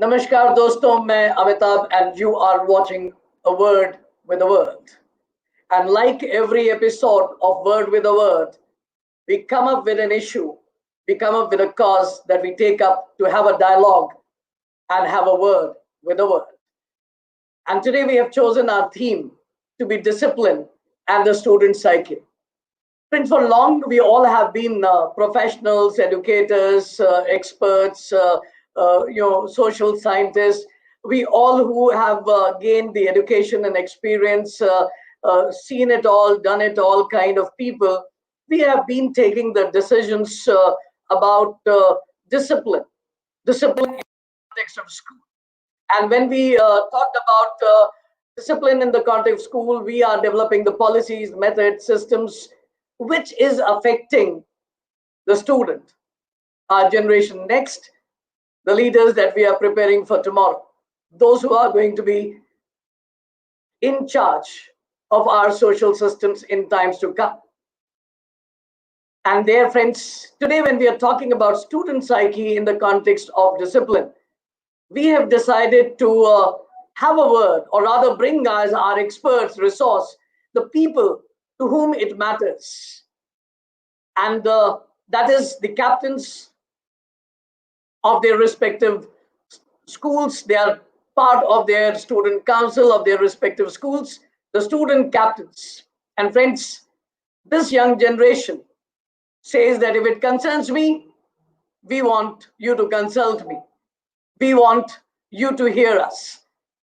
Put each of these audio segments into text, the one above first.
नमस्कार दोस्तों, मैं Amitabh and you are watching A Word with a Word. And like every episode of Word with a Word, we come up with an issue, we come up with a cause that we take up to have a dialogue and have a word with a word. And today we have chosen our theme to be discipline and the student psyche. Friends, for long we all have been professionals, educators, experts, social scientists. We all who have gained the education and experience, seen it all, done it all kind of people, we have been taking the decisions about discipline in the context of school. And when we talked about discipline in the context of school, we are developing the policies, methods, systems, which is affecting the student, our generation next, the leaders that we are preparing for tomorrow, those who are going to be in charge of our social systems in times to come. And dear friends, today when we are talking about student psyche in the context of discipline, we have decided to have a word, or rather bring as our experts, resource, the people to whom it matters. And that is the captains of their respective schools. They are part of their student council of their respective schools, the student captains. And friends, this young generation says that if it concerns me, we want you to consult me. We want you to hear us.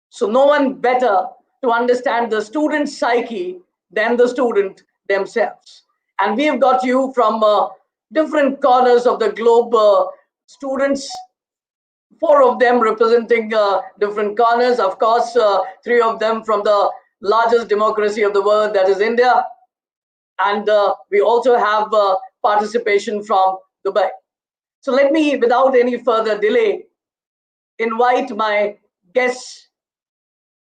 So no one better to understand the student psyche than the student themselves. And we have got you from different corners of the globe, students, 4 of them representing different corners. Of course, 3 of them from the largest democracy of the world, that is India. And we also have participation from Dubai. So let me, without any further delay, invite my guests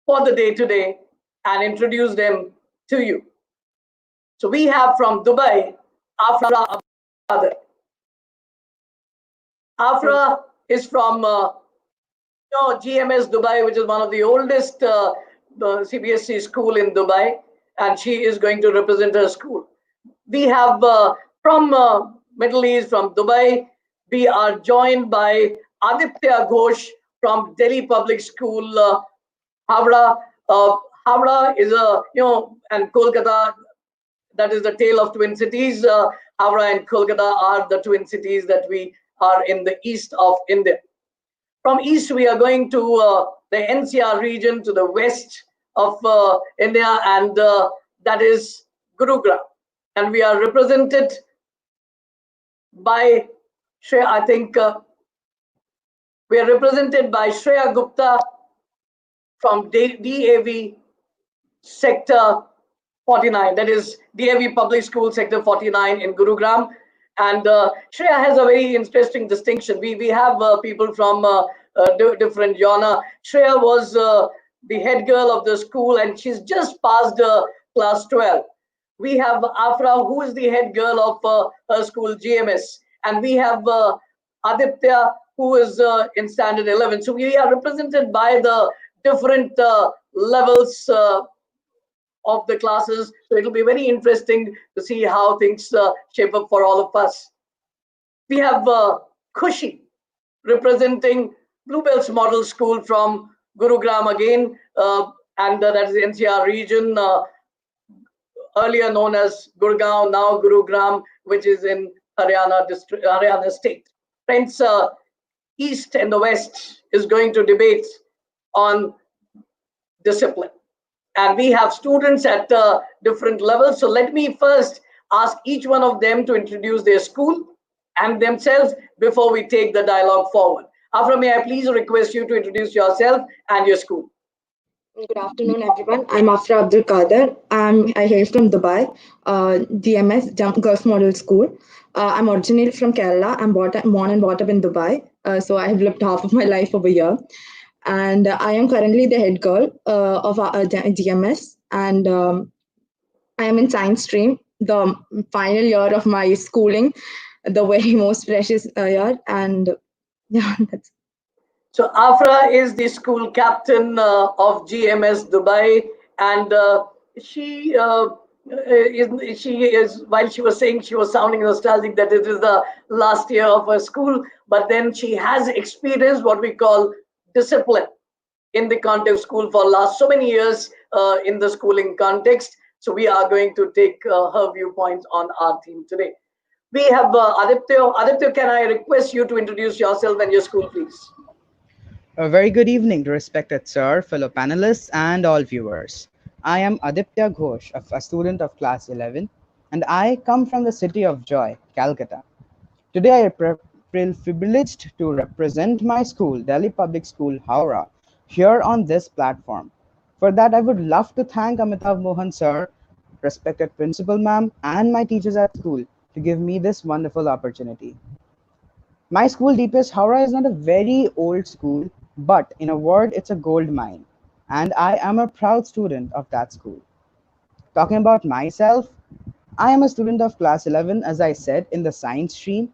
for the day today and introduce them to you. So we have from Dubai, Afra Abdul. Afra is from GMS Dubai, which is one of the oldest CBSE school in Dubai, and she is going to represent her school. We have from Middle East, from Dubai, we are joined by Aditya Ghosh from Delhi Public School, Havra. Havra is and Kolkata, that is the tale of twin cities. Havra and Kolkata are the twin cities that we are in the east of India. From east, we are going to the NCR region, to the west of India, and that is Gurugram. And we are represented by Shreya, I think we are represented by Shreya Gupta from DAV Sector 49, that is DAV Public School Sector 49 in Gurugram. And Shreya has a very interesting distinction. We have people from different genre. Shreya was the head girl of the school, and she's just passed class 12. We have Afra, who is the head girl of her school, GMS. And we have Aditya, who is in standard 11. So we are represented by the different levels of the classes. So it'll be very interesting to see how things shape up for all of us. We have Khushi representing Bluebells Model School from Gurugram again, and that is the NCR region, earlier known as Gurgaon, now Gurugram, which is in Haryana state. Friends, East and the West is going to debate on discipline. And we have students at different levels. So let me first ask each one of them to introduce their school and themselves before we take the dialogue forward. Afra, may I please request you to introduce yourself and your school? Good afternoon, everyone. I'm Afra Abdul Qadir. I hail from Dubai, DMS, Girls Model School. I'm originally from Kerala. I'm born and brought up in Dubai. So I have lived half of my life over here. And I am currently the head girl of GMS. And I am in science stream, the final year of my schooling, the very most precious year. And yeah, that's So Afra is the school captain of GMS Dubai, and she is while she was saying, she was sounding nostalgic that it is the last year of her school, but then she has experienced what we call discipline in the context of school for last so many years in the schooling context. So we are going to take her viewpoints on our theme today. We have Aditya. Aditya, can I request you to introduce yourself and your school, please? A very good evening to respected sir, fellow panelists, and all viewers. I am Aditya Ghosh, a student of class 11, and I come from the city of joy, Calcutta. Today I feel privileged to represent my school, Delhi Public School, Howrah, here on this platform. For that, I would love to thank Amitav Mohan sir, respected principal ma'am, and my teachers at school to give me this wonderful opportunity. My school, DPS Howrah, is not a very old school, but in a word, it's a gold mine. And I am a proud student of that school. Talking about myself, I am a student of class 11, as I said, in the science stream.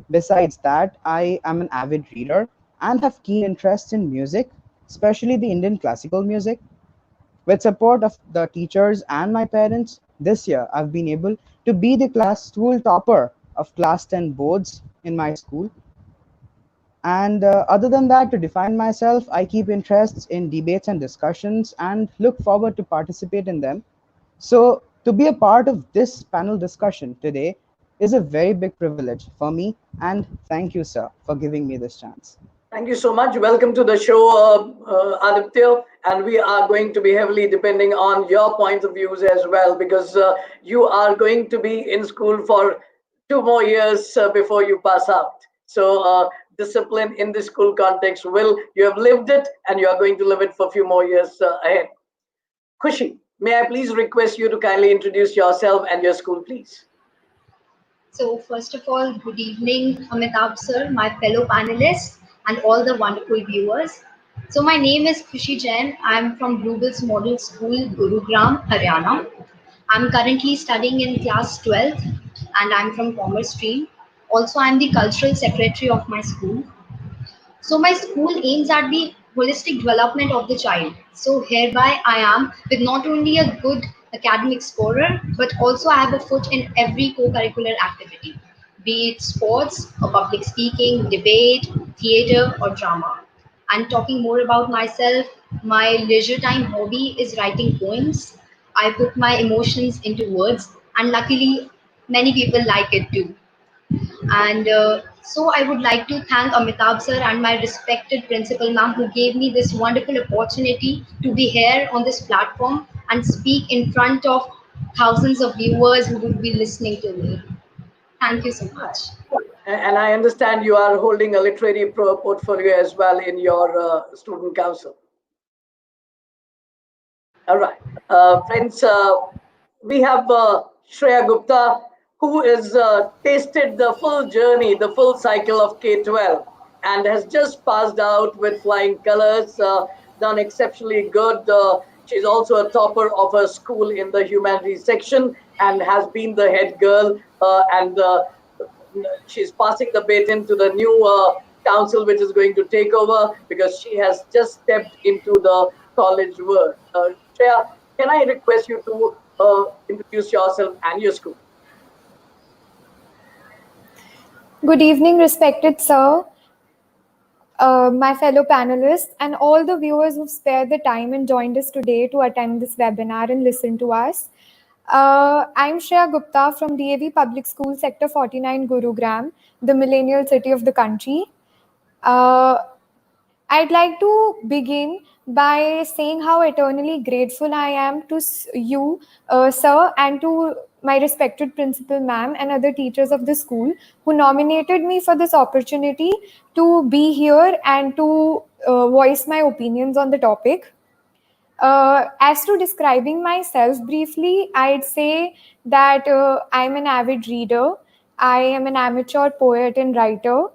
Besides that, I am an avid reader and have keen interest in music, especially the Indian classical music. With support of the teachers and my parents, this year I've been able to be the class school topper of class 10 boards in my school. And other than that, to define myself, I keep interests in debates and discussions and look forward to participate in them. So to be a part of this panel discussion today is a very big privilege for me. And thank you, sir, for giving me this chance. Thank you so much. Welcome to the show, Aditya. And we are going to be heavily depending on your points of views as well, because you are going to be in school for 2 more years before you pass out. So discipline in the school context will, you have lived it and you are going to live it for a few more years ahead. Khushi, may I please request you to kindly introduce yourself and your school, please? So, first of all, good evening, Amitabh sir, my fellow panelists, and all the wonderful viewers. So, my name is Khushi Jain. I'm from Bluebells Model School, Gurugram, Haryana. I'm currently studying in class 12th and I'm from Commerce stream. Also, I'm the cultural secretary of my school. So my school aims at the holistic development of the child. So hereby I am with not only a good academic scorer, but also I have a foot in every co-curricular activity, be it sports or public speaking, debate, theater or drama. And talking more about myself, my leisure time hobby is writing poems. I put my emotions into words and luckily many people like it too. And so I would like to thank Amitabh sir and my respected principal ma'am who gave me this wonderful opportunity to be here on this platform and speak in front of thousands of viewers who would be listening to me. Thank you so much. And I understand you are holding a literary portfolio as well in your student council. All right. Friends, we have Shreya Gupta, who has tasted the full journey, the full cycle of K-12, and has just passed out with flying colors, done exceptionally good. She's also a topper of her school in the humanities section and has been the head girl. And she's passing the baton to the new council, which is going to take over because she has just stepped into the college world. Shreya, can I request you to introduce yourself and your school? Good evening, respected sir, my fellow panelists, and all the viewers who've spared the time and joined us today to attend this webinar and listen to us. I'm Shreya Gupta from DAV Public School, Sector 49, Gurugram, the millennial city of the country. Uh, I'd like to begin by saying how eternally grateful I am to you, sir, and to my respected principal ma'am and other teachers of the school who nominated me for this opportunity to be here and to voice my opinions on the topic. As to describing myself briefly, I'd say that I'm an avid reader. I am an amateur poet and writer,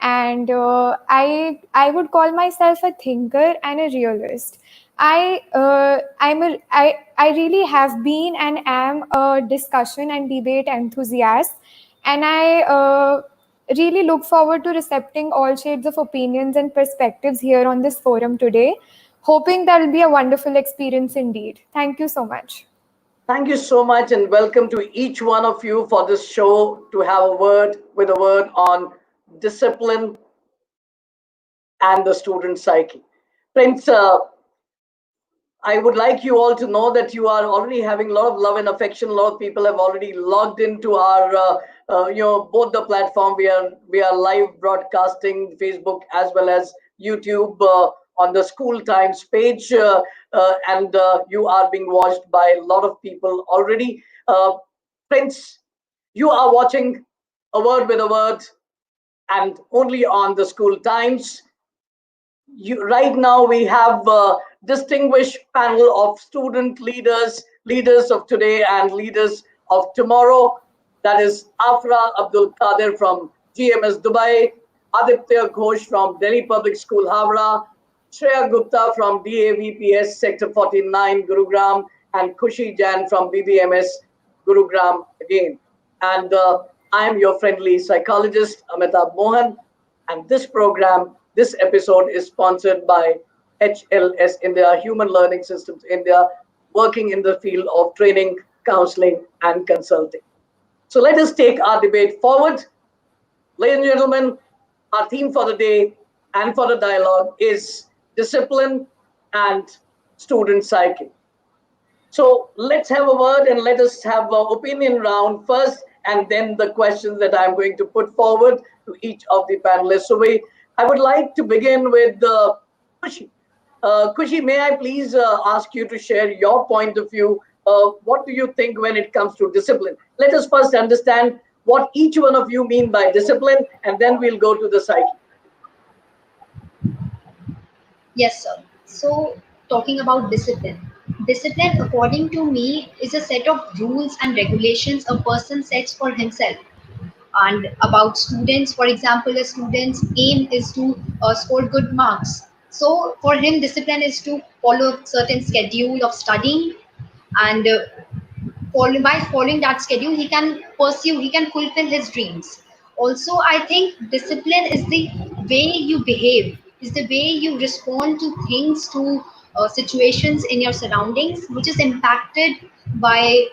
and I would call myself a thinker and a realist. I really have been and am a discussion and debate enthusiast, and I really look forward to recepting all shades of opinions and perspectives here on this forum today. Hoping that'll be a wonderful experience indeed. Thank you so much. Thank you so much, and welcome to each one of you for this show to have a word on discipline and the student psyche. Friends, I would like you all to know that you are already having a lot of love and affection. A lot of people have already logged into our, both the platform. We are live broadcasting Facebook as well as YouTube on the School Times page, and you are being watched by a lot of people already. Friends, you are watching A Word with a Word, and only on the School Times. Right now we have a distinguished panel of student leaders, leaders of today and leaders of tomorrow. That is Afra Abdul Qadir from GMS Dubai, Aditya Ghosh from Delhi Public School Havra, Shreya Gupta from DAVPS Sector 49 Gurugram, and Khushi Jain from BBMS Gurugram again. And I am your friendly psychologist Amitabh Mohan, and this episode is sponsored by HLS India, Human Learning Systems India, working in the field of training, counseling, and consulting. So let us take our debate forward. Ladies and gentlemen, our theme for the day and for the dialogue is discipline and student psyche. So let's have a word and let us have an opinion round first, and then the questions that I'm going to put forward to each of the panelists. I would like to begin with Khushi. Khushi, may I please ask you to share your point of view? What do you think when it comes to discipline? Let us first understand what each one of you mean by discipline, and then we'll go to the psyche. Yes, sir. So, talking about discipline. Discipline, according to me, is a set of rules and regulations a person sets for himself. And about students, for example, a student's aim is to score good marks. So, for him, discipline is to follow a certain schedule of studying, and by following that schedule he can fulfill his dreams. Also, I think discipline is the way you behave, is the way you respond to things, to situations in your surroundings, which is impacted by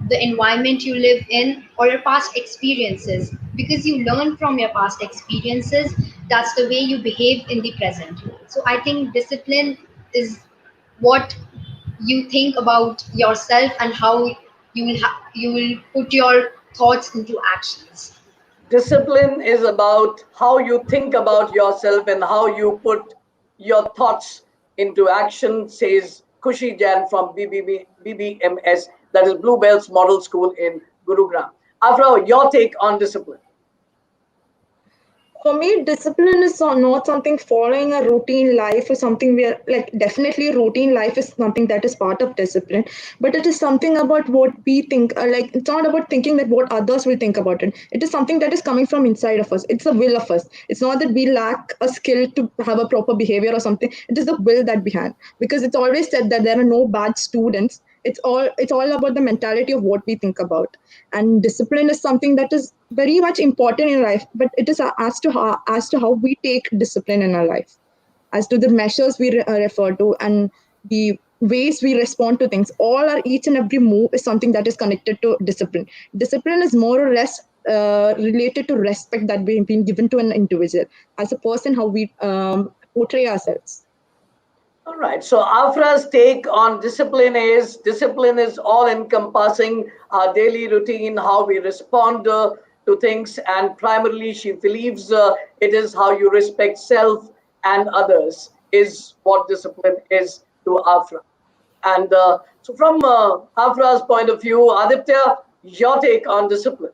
the environment you live in or your past experiences, because you learn from your past experiences. That's the way you behave in the present. So I think discipline is what you think about yourself and how you will put your thoughts into actions. Discipline is about how you think about yourself and how you put your thoughts into action, says Khushi Jain from BBMS, that is Bluebells Model School in Gurugram. Afra, your take on discipline. For me, discipline is not something following a routine life or something where, like, definitely routine life is something that is part of discipline, but it is something about what we think. Like, it's not about thinking that what others will think about it. It is something that is coming from inside of us. It's the will of us. It's not that we lack a skill to have a proper behavior or something. It is the will that we have, because it's always said that there are no bad students. It's all about the mentality of what we think about. And discipline is something that is very much important in life, but it is as to how we take discipline in our life, as to the measures we refer to, and the ways we respond to things. All our each and every move is something that is connected to discipline. Discipline is more or less related to respect that we've been given to an individual as a person, how we portray ourselves. All right. So Afra's take on discipline is all encompassing our daily routine, how we respond to things, and primarily she believes it is how you respect self and others is what discipline is to Afra. And so from Afra's point of view, Aditya, your take on discipline.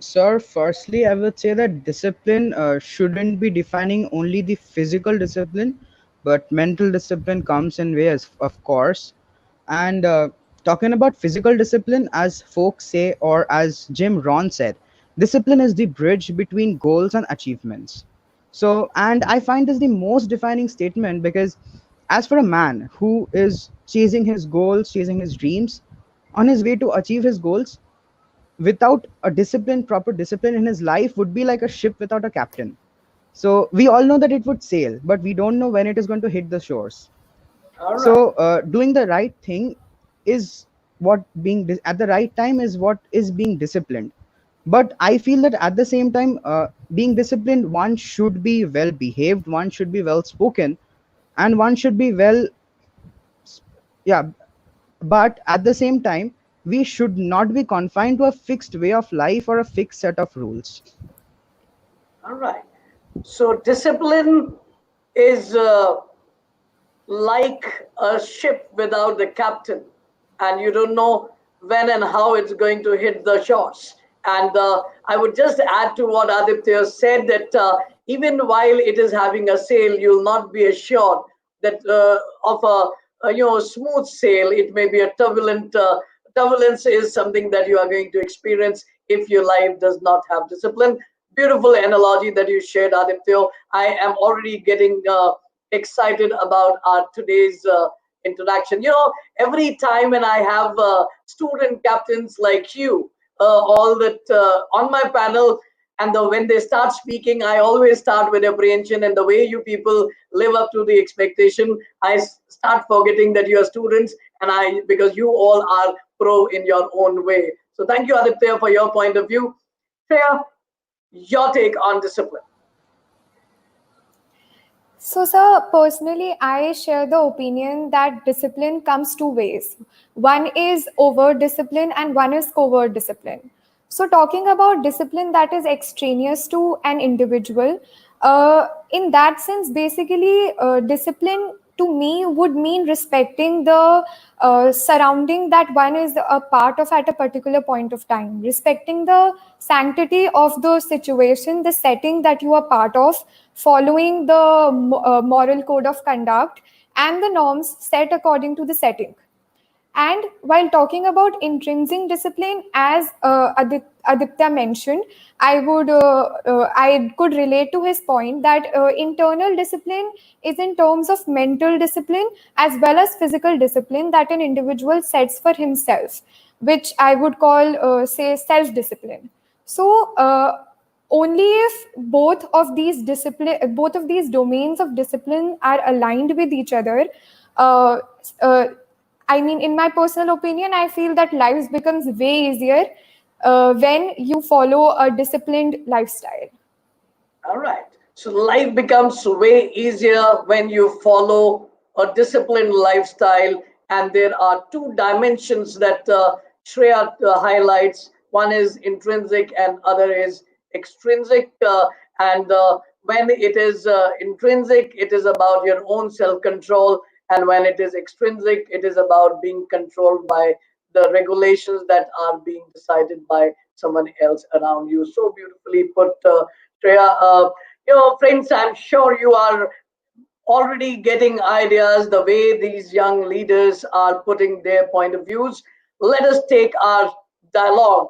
Sir, firstly, I would say that discipline shouldn't be defining only the physical discipline, but mental discipline comes in ways, of course. And talking about physical discipline, as folks say, or as Jim Rohn said, discipline is the bridge between goals and achievements. So, and I find this the most defining statement because, as for a man who is chasing his goals, chasing his dreams, on his way to achieve his goals, without a discipline, proper discipline in his life, would be like a ship without a captain. So we all know that it would sail, but we don't know when it is going to hit the shores. All right. So doing the right thing is what being at the right time is what is being disciplined. But I feel that at the same time, being disciplined, one should be well behaved, one should be well spoken, and one should be well, yeah. But at the same time, we should not be confined to a fixed way of life or a fixed set of rules. All right. So discipline is like a ship without the captain, and you don't know when and how it's going to hit the shores. And I would just add to what Aditya said that even while it is having a sail, you'll not be assured that of a smooth sail. It may be a turbulent. Turbulence is something that you are going to experience if your life does not have discipline. Beautiful analogy that you shared, Aditya. I am already getting excited about our today's interaction. Every time when I have student captains like you, all that on my panel, and when they start speaking, I always start with apprehension. And the way you people live up to the expectation, I start forgetting that you are students, and because you all are pro in your own way. So thank you, Aditya, for your point of view. Shreya, your take on discipline. So, sir, personally, I share the opinion that discipline comes two ways. One is overt discipline and one is covert discipline. So, talking about discipline that is extraneous to an individual, in that sense, basically, discipline to me would mean respecting the surrounding that one is a part of at a particular point of time, respecting the sanctity of the situation, the setting that you are part of, following the moral code of conduct and the norms set according to the setting. And while talking about intrinsic discipline, as Aditya mentioned, I could relate to his point that internal discipline is in terms of mental discipline as well as physical discipline that an individual sets for himself, which I would call, say, self-discipline. So, only if both of these domains of discipline are aligned with each other, uh, uh, I mean, in my personal opinion, I feel that life becomes way easier when you follow a disciplined lifestyle. All right. So life becomes way easier when you follow a disciplined lifestyle. And there are two dimensions that Shreya highlights. One is intrinsic and other is extrinsic. And when it is intrinsic, it is about your own self-control. And when it is extrinsic, it is about being controlled by the regulations that are being decided by someone else around you. So beautifully put, Shreya. Friends, I'm sure you are already getting ideas the way these young leaders are putting their point of views. Let us take our dialogue,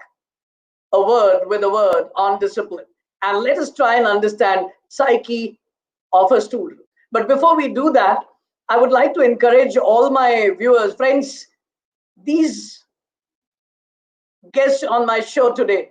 a word with a word, on discipline, and let us try and understand psyche of a student. But before we do that, I would like to encourage all my viewers, friends, these guests on my show today,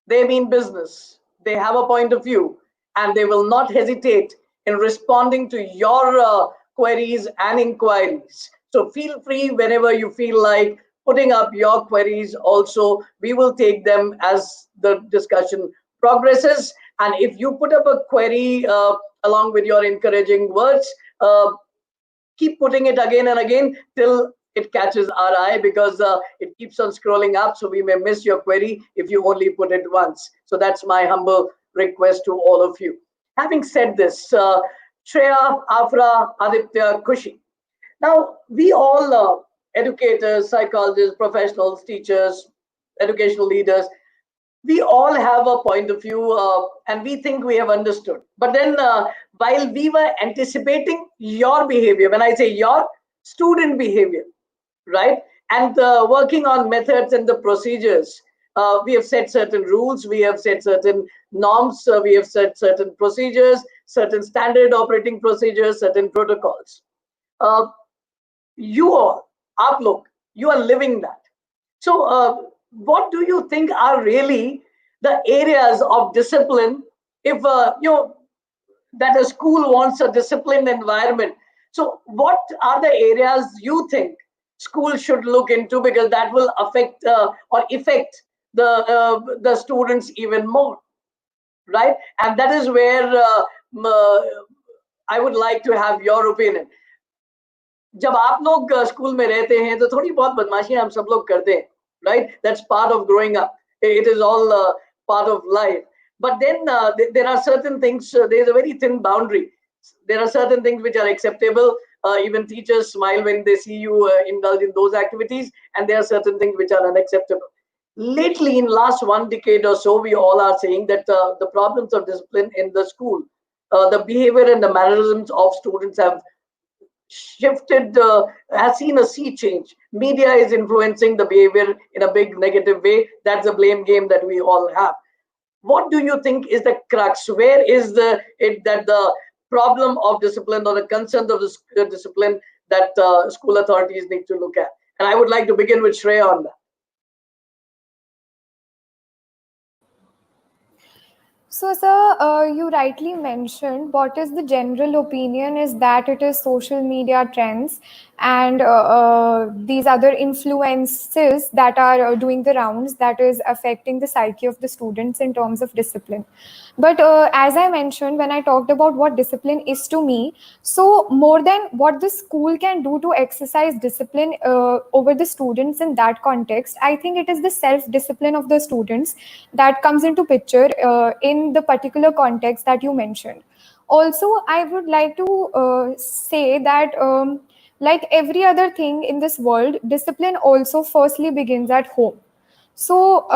they mean business. They have a point of view, and they will not hesitate in responding to your queries and inquiries. So feel free whenever you feel like putting up your queries. Also, we will take them as the discussion progresses. And if you put up a query along with your encouraging words, keep putting it again and again till it catches our eye, because it keeps on scrolling up, so we may miss your query if you only put it once. So that's my humble request to all of you. Having said this, Shreya, Afra, Aditya, Kushi. Now, we all educators, psychologists, professionals, teachers, educational leaders, we all have a point of view, and we think we have understood. But then, while we were anticipating your behavior, when I say your student behavior, right, and working on methods and the procedures, we have set certain rules, we have set certain norms, we have set certain procedures, certain standard operating procedures, certain protocols. You all, Aap log, you are living that. So what do you think are really the areas of discipline if that a school wants a disciplined environment? So what are the areas you think school should look into, because that will affect or affect the students even more, right? And that is where I would like to have your opinion. जब आप लोग school में रहते हैं तो थोड़ी बहुत बदमाशियां हम सब लोग करते हैं, right? That's part of growing up. It is all part of life. But then there are certain things, there is a very thin boundary. There are certain things which are acceptable. Even teachers smile when they see you indulge in those activities, and there are certain things which are unacceptable. Lately, in last one decade or so, we all are saying that the problems of discipline in the school, the behavior and the mannerisms of students have shifted, has seen a sea change. Media is influencing the behavior in a big negative way. That's a blame game that we all have. What do you think is the crux? Where is the problem of discipline, or the concern of the discipline that school authorities need to look at? And I would like to begin with Shreya on that. So, sir, you rightly mentioned what is the general opinion is that it is social media trends and these other influences that are doing the rounds that is affecting the psyche of the students in terms of discipline. But as I mentioned, when I talked about what discipline is to me, so more than what the school can do to exercise discipline over the students in that context, I think it is the self-discipline of the students that comes into picture in the particular context that you mentioned. Also, I would like to say that like every other thing in this world, discipline also firstly begins at home. So,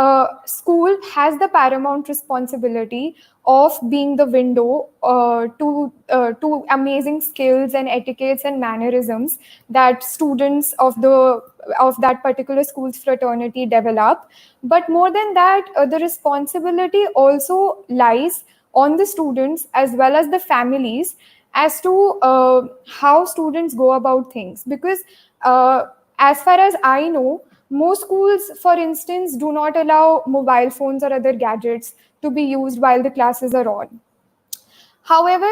school has the paramount responsibility of being the window to amazing skills and etiquettes and mannerisms that students of that particular school's fraternity develop. But more than that, the responsibility also lies on the students as well as the families as to how students go about things. Because as far as I know, most schools, for instance, do not allow mobile phones or other gadgets to be used while the classes are on. However,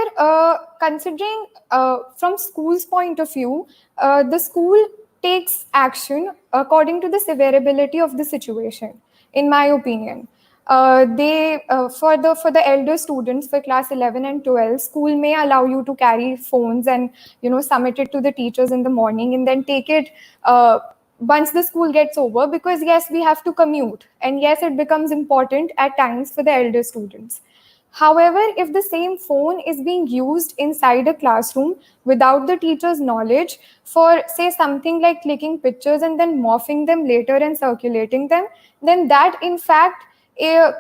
considering from school's point of view, the school takes action according to the severability of the situation, in my opinion. They for the elder students for class 11 and 12, school may allow you to carry phones and submit it to the teachers in the morning and then take it once the school gets over, because yes, we have to commute, and yes, it becomes important at times for the elder students. However, if the same phone is being used inside a classroom without the teacher's knowledge for, say, something like clicking pictures and then morphing them later and circulating them, then that, in fact,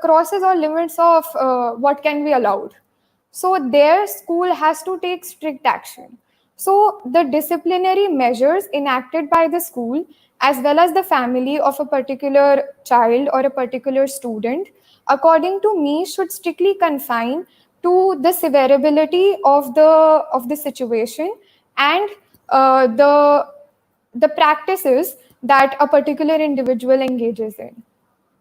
crosses all limits of what can be allowed. So, their school has to take strict action. So, the disciplinary measures enacted by the school, as well as the family of a particular child or a particular student, according to me, should strictly confine to the severability of the situation and the practices that a particular individual engages in.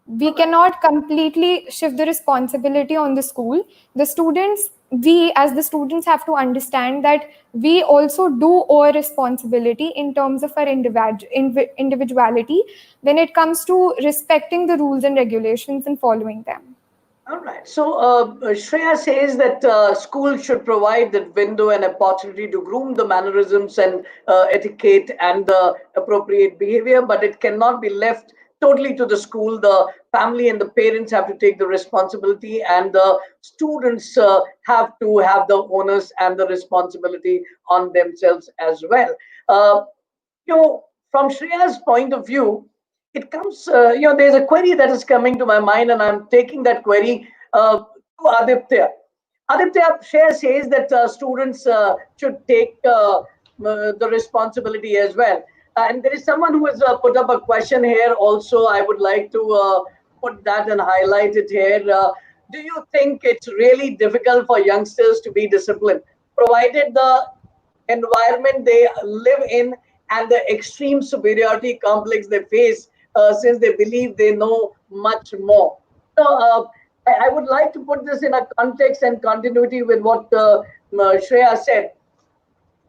We cannot completely shift the responsibility on the school. The students, we as the students have to understand that we also do owe a responsibility in terms of our individuality when it comes to respecting the rules and regulations and following them. All right. So Shreya says that school should provide that window and opportunity to groom the mannerisms and etiquette and the appropriate behavior, but it cannot be left totally to the school. The family and the parents have to take the responsibility, and the students have to have the onus and the responsibility on themselves as well. From Shreya's point of view, it comes, there's a query that is coming to my mind, and I'm taking that query to Aditya. Aditya, Shreya says that students should take the responsibility as well. And there is someone who has put up a question here also. I would like to put that and highlight it here. Do you think it's really difficult for youngsters to be disciplined, provided the environment they live in and the extreme superiority complex they face since they believe they know much more. So I would like to put this in a context and continuity with what Shreya said.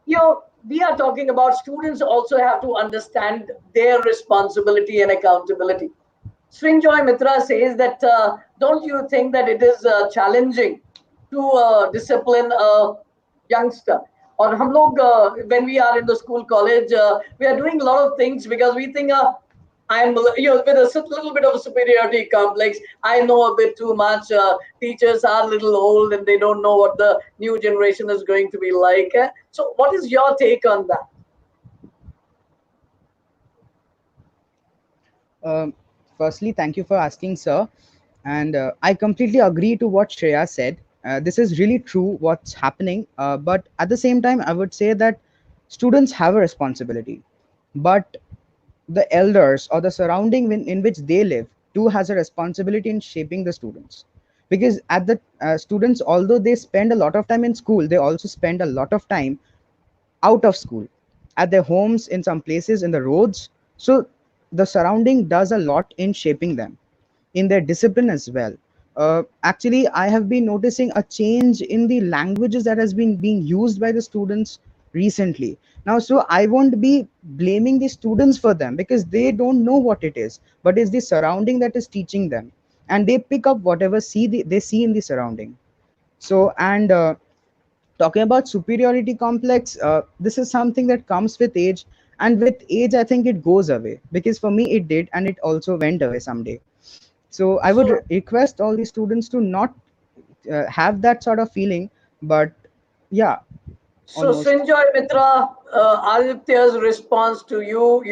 We are talking about students also have to understand their responsibility and accountability. Srinjoy Mitra says that don't you think that it is challenging to discipline a youngster? Or hum log, when we are in the school college, we are doing a lot of things because we think I'm with a little bit of a superiority complex. I know a bit too much. Teachers are a little old and they don't know what the new generation is going to be like. So, what is your take on that? Um, Firstly, thank you for asking, sir. And I completely agree to what Shreya said. This is really true what's happening. But at the same time, I would say that students have a responsibility. But the elders or the surrounding in which they live too has a responsibility in shaping the students. Because at the students, although they spend a lot of time in school, they also spend a lot of time out of school, at their homes, in some places, in the roads. So the surrounding does a lot in shaping them, in their discipline as well. Actually, I have been noticing a change in the languages that has been being used by the students recently. Now, so I won't be blaming the students for them because they don't know what it is, but it's the surrounding that is teaching them, and they pick up whatever they see in the surrounding. So, and talking about superiority complex, this is something that comes with age, and with age I think it goes away, because for me it did, and it also went away someday. So I would So, request all the students to not have that sort of feeling. But yeah, So, almost. Srinjoy Mitra, Aditya's response to your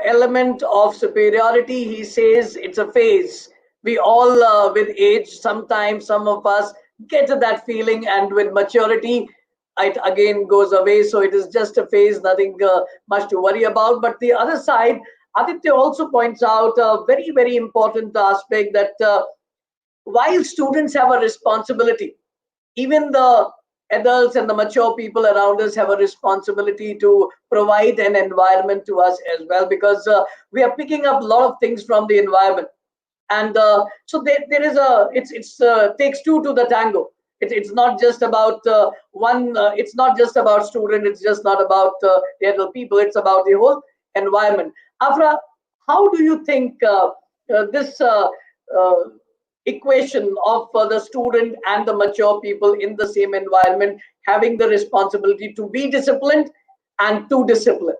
element of superiority, he says it's a phase. We all, with age, sometimes some of us get to that feeling, and with maturity, it again goes away. So it is just a phase, nothing much to worry about. But the other side, Aditya also points out a very, very important aspect that while students have a responsibility, even the adults and the mature people around us have a responsibility to provide an environment to us as well, because we are picking up a lot of things from the environment. And so there is a it's takes two to the tango. It's not just about one, it's not just about student, it's just not about the adult people, it's about the whole environment. Afra, how do you think this uh, equation of the student and the mature people in the same environment having the responsibility to be disciplined and to discipline?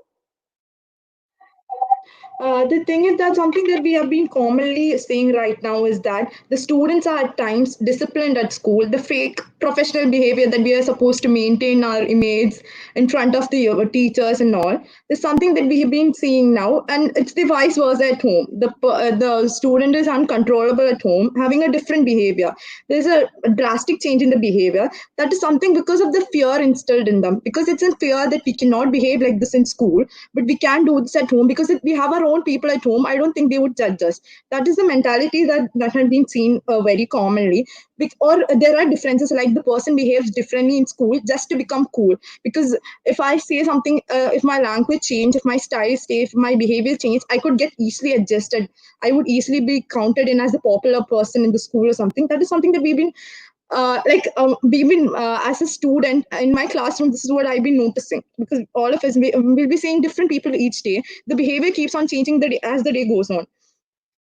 The thing is that something that we have been commonly saying right now is that the students are at times disciplined at school. The fake professional behavior that we are supposed to maintain our image in front of the teachers and all is something that we have been seeing now, and it's the vice versa at home. The student is uncontrollable at home, having a different behavior. There's a drastic change in the behavior. That is something because of the fear instilled in them. Because it's in fear that we cannot behave like this in school, but we can do this at home because if we have our own people at home, I don't think they would judge us. That is the mentality that has been seen very commonly. Or there are differences, like the person behaves differently in school just to become cool. Because if I say something, if my language change, if my style stay, if my behavior change, I could get easily adjusted. I would easily be counted in as a popular person in the school or something. That is something that we've been as a student in my classroom, this is what I've been noticing, because all of us will be seeing different people each day. The behavior keeps on changing as the day goes on.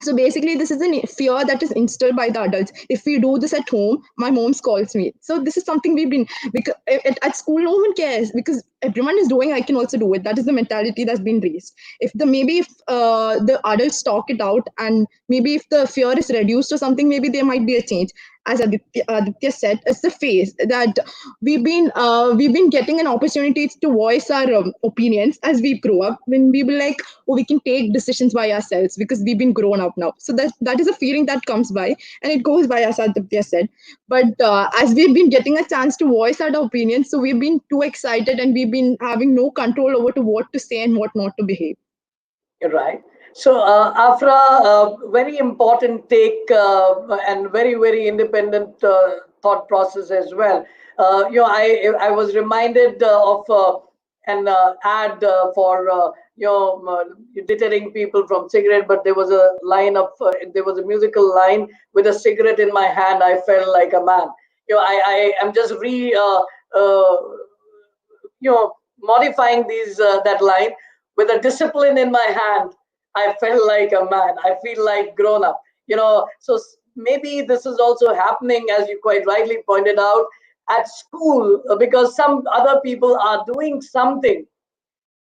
So basically, this is a fear that is instilled by the adults. If we do this at home, my mom scolds me. So this is something we've been, because at school no one cares, because everyone is doing, I can also do it. That is the mentality that's been raised. If the adults talk it out, and maybe if the fear is reduced or something, maybe there might be a change. As Aditya said, it's the phase that we've been getting an opportunity to voice our opinions as we grow up, when we will like, oh, we can take decisions by ourselves because we've been grown up now. So that is a feeling that comes by, and it goes by, as Aditya said. But as we've been getting a chance to voice our opinions, so we've been too excited, and we've been having no control over to what to say and what not to behave. Right. So, Afra, very important take and very, very independent thought process as well. I was reminded of an ad for deterring people from cigarette. But there was a line of there was a musical line with a cigarette in my hand. I felt like a man. I am just modifying these that line with a discipline in my hand. I felt like a man. I feel like grown up. So maybe this is also happening, as you quite rightly pointed out, at school, because some other people are doing something.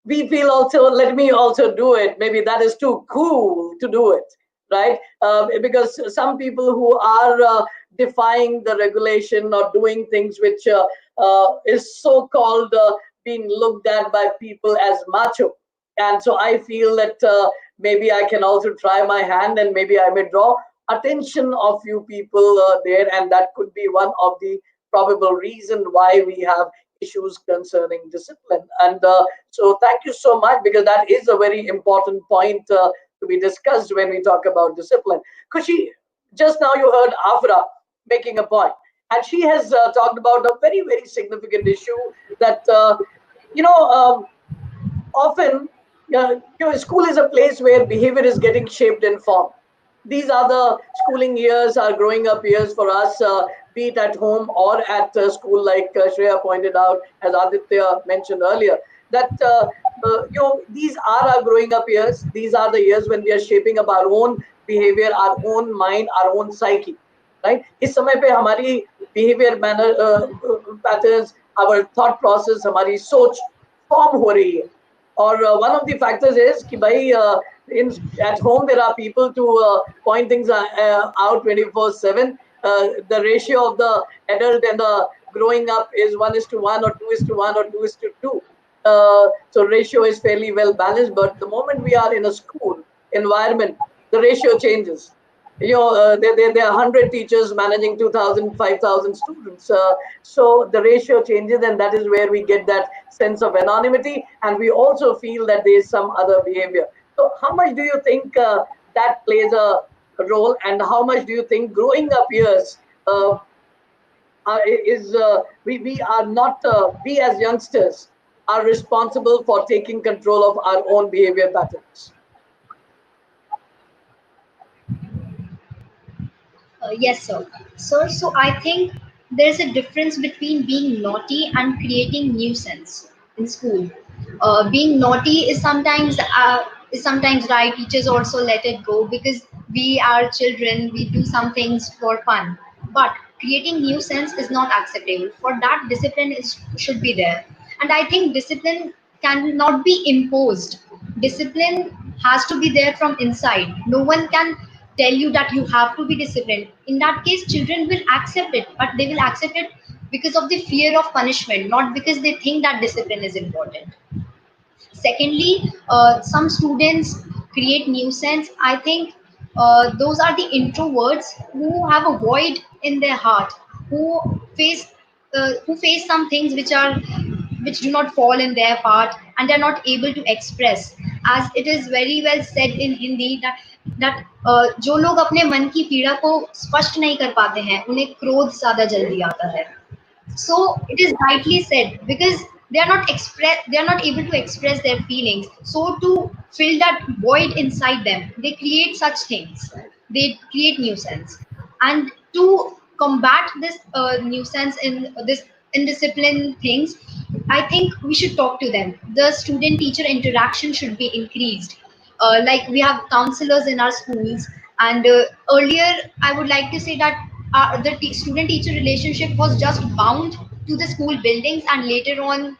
We feel also, let me also do it. Maybe that is too cool to do it, right? Because some people who are defying the regulation or doing things which is so called being looked at by people as macho. And so I feel that maybe I can also try my hand, and maybe I may draw attention of few people there, and that could be one of the probable reason why we have issues concerning discipline. And so thank you so much, because that is a very important point to be discussed when we talk about discipline. Kushi, just now you heard Afra making a point, and she has talked about a very, very significant issue that, you know, often school is a place where behavior is getting shaped and formed. These are the schooling years, our growing up years for us, be it at home or at school, like Shreya pointed out, as Aditya mentioned earlier, that these are our growing up years. These are the years when we are shaping up our own behavior, our own mind, our own psyche, right? इस समय पे हमारी behavior manner patterns, our thought process, हमारी सोच form हो रही है. Or one of the factors is कि भाई in at home there are people to point things out 24/7. The ratio of the adult and the growing up is 1:1 or 2:1 or 2:2. So ratio is fairly well balanced. But the moment we are in a school environment, the ratio changes. There are 100 teachers managing 2,000, 5,000 students. So the ratio changes, and that is where we get that sense of anonymity, and we also feel that there is some other behavior. So how much do you think that plays a role, and how much do you think growing up years we are not, we as youngsters are responsible for taking control of our own behavior patterns? Yes, sir. Sir, so I think there's a difference between being naughty and creating nuisance in school. Being naughty is sometimes right. Teachers also let it go because we are children. We do some things for fun. But creating nuisance is not acceptable. For that, discipline is should be there. And I think discipline cannot be imposed. Discipline has to be there from inside. No one can tell you that you have to be disciplined. In that case, children will accept it, but they will accept it because of the fear of punishment, not because they think that discipline is important. Secondly, some students create nuisance. I think those are the introverts who have a void in their heart, who face who face some things which do not fall in their part, and they're not able to express. As it is very well said in Hindi that जो लोग अपने मन की पीड़ा को स्पष्ट नहीं कर पाते हैं उन्हें क्रोध ज्यादा जल्दी आता है. So it is rightly said because they are not able to express their feelings. So to fill that void inside them, they create such things. They create nuisance, and to combat this nuisance in this indiscipline things, I think we should talk to them. The student teacher interaction should be increased. Like we have counselors in our schools, and earlier I would like to say that the student teacher relationship was just bound to the school buildings and later on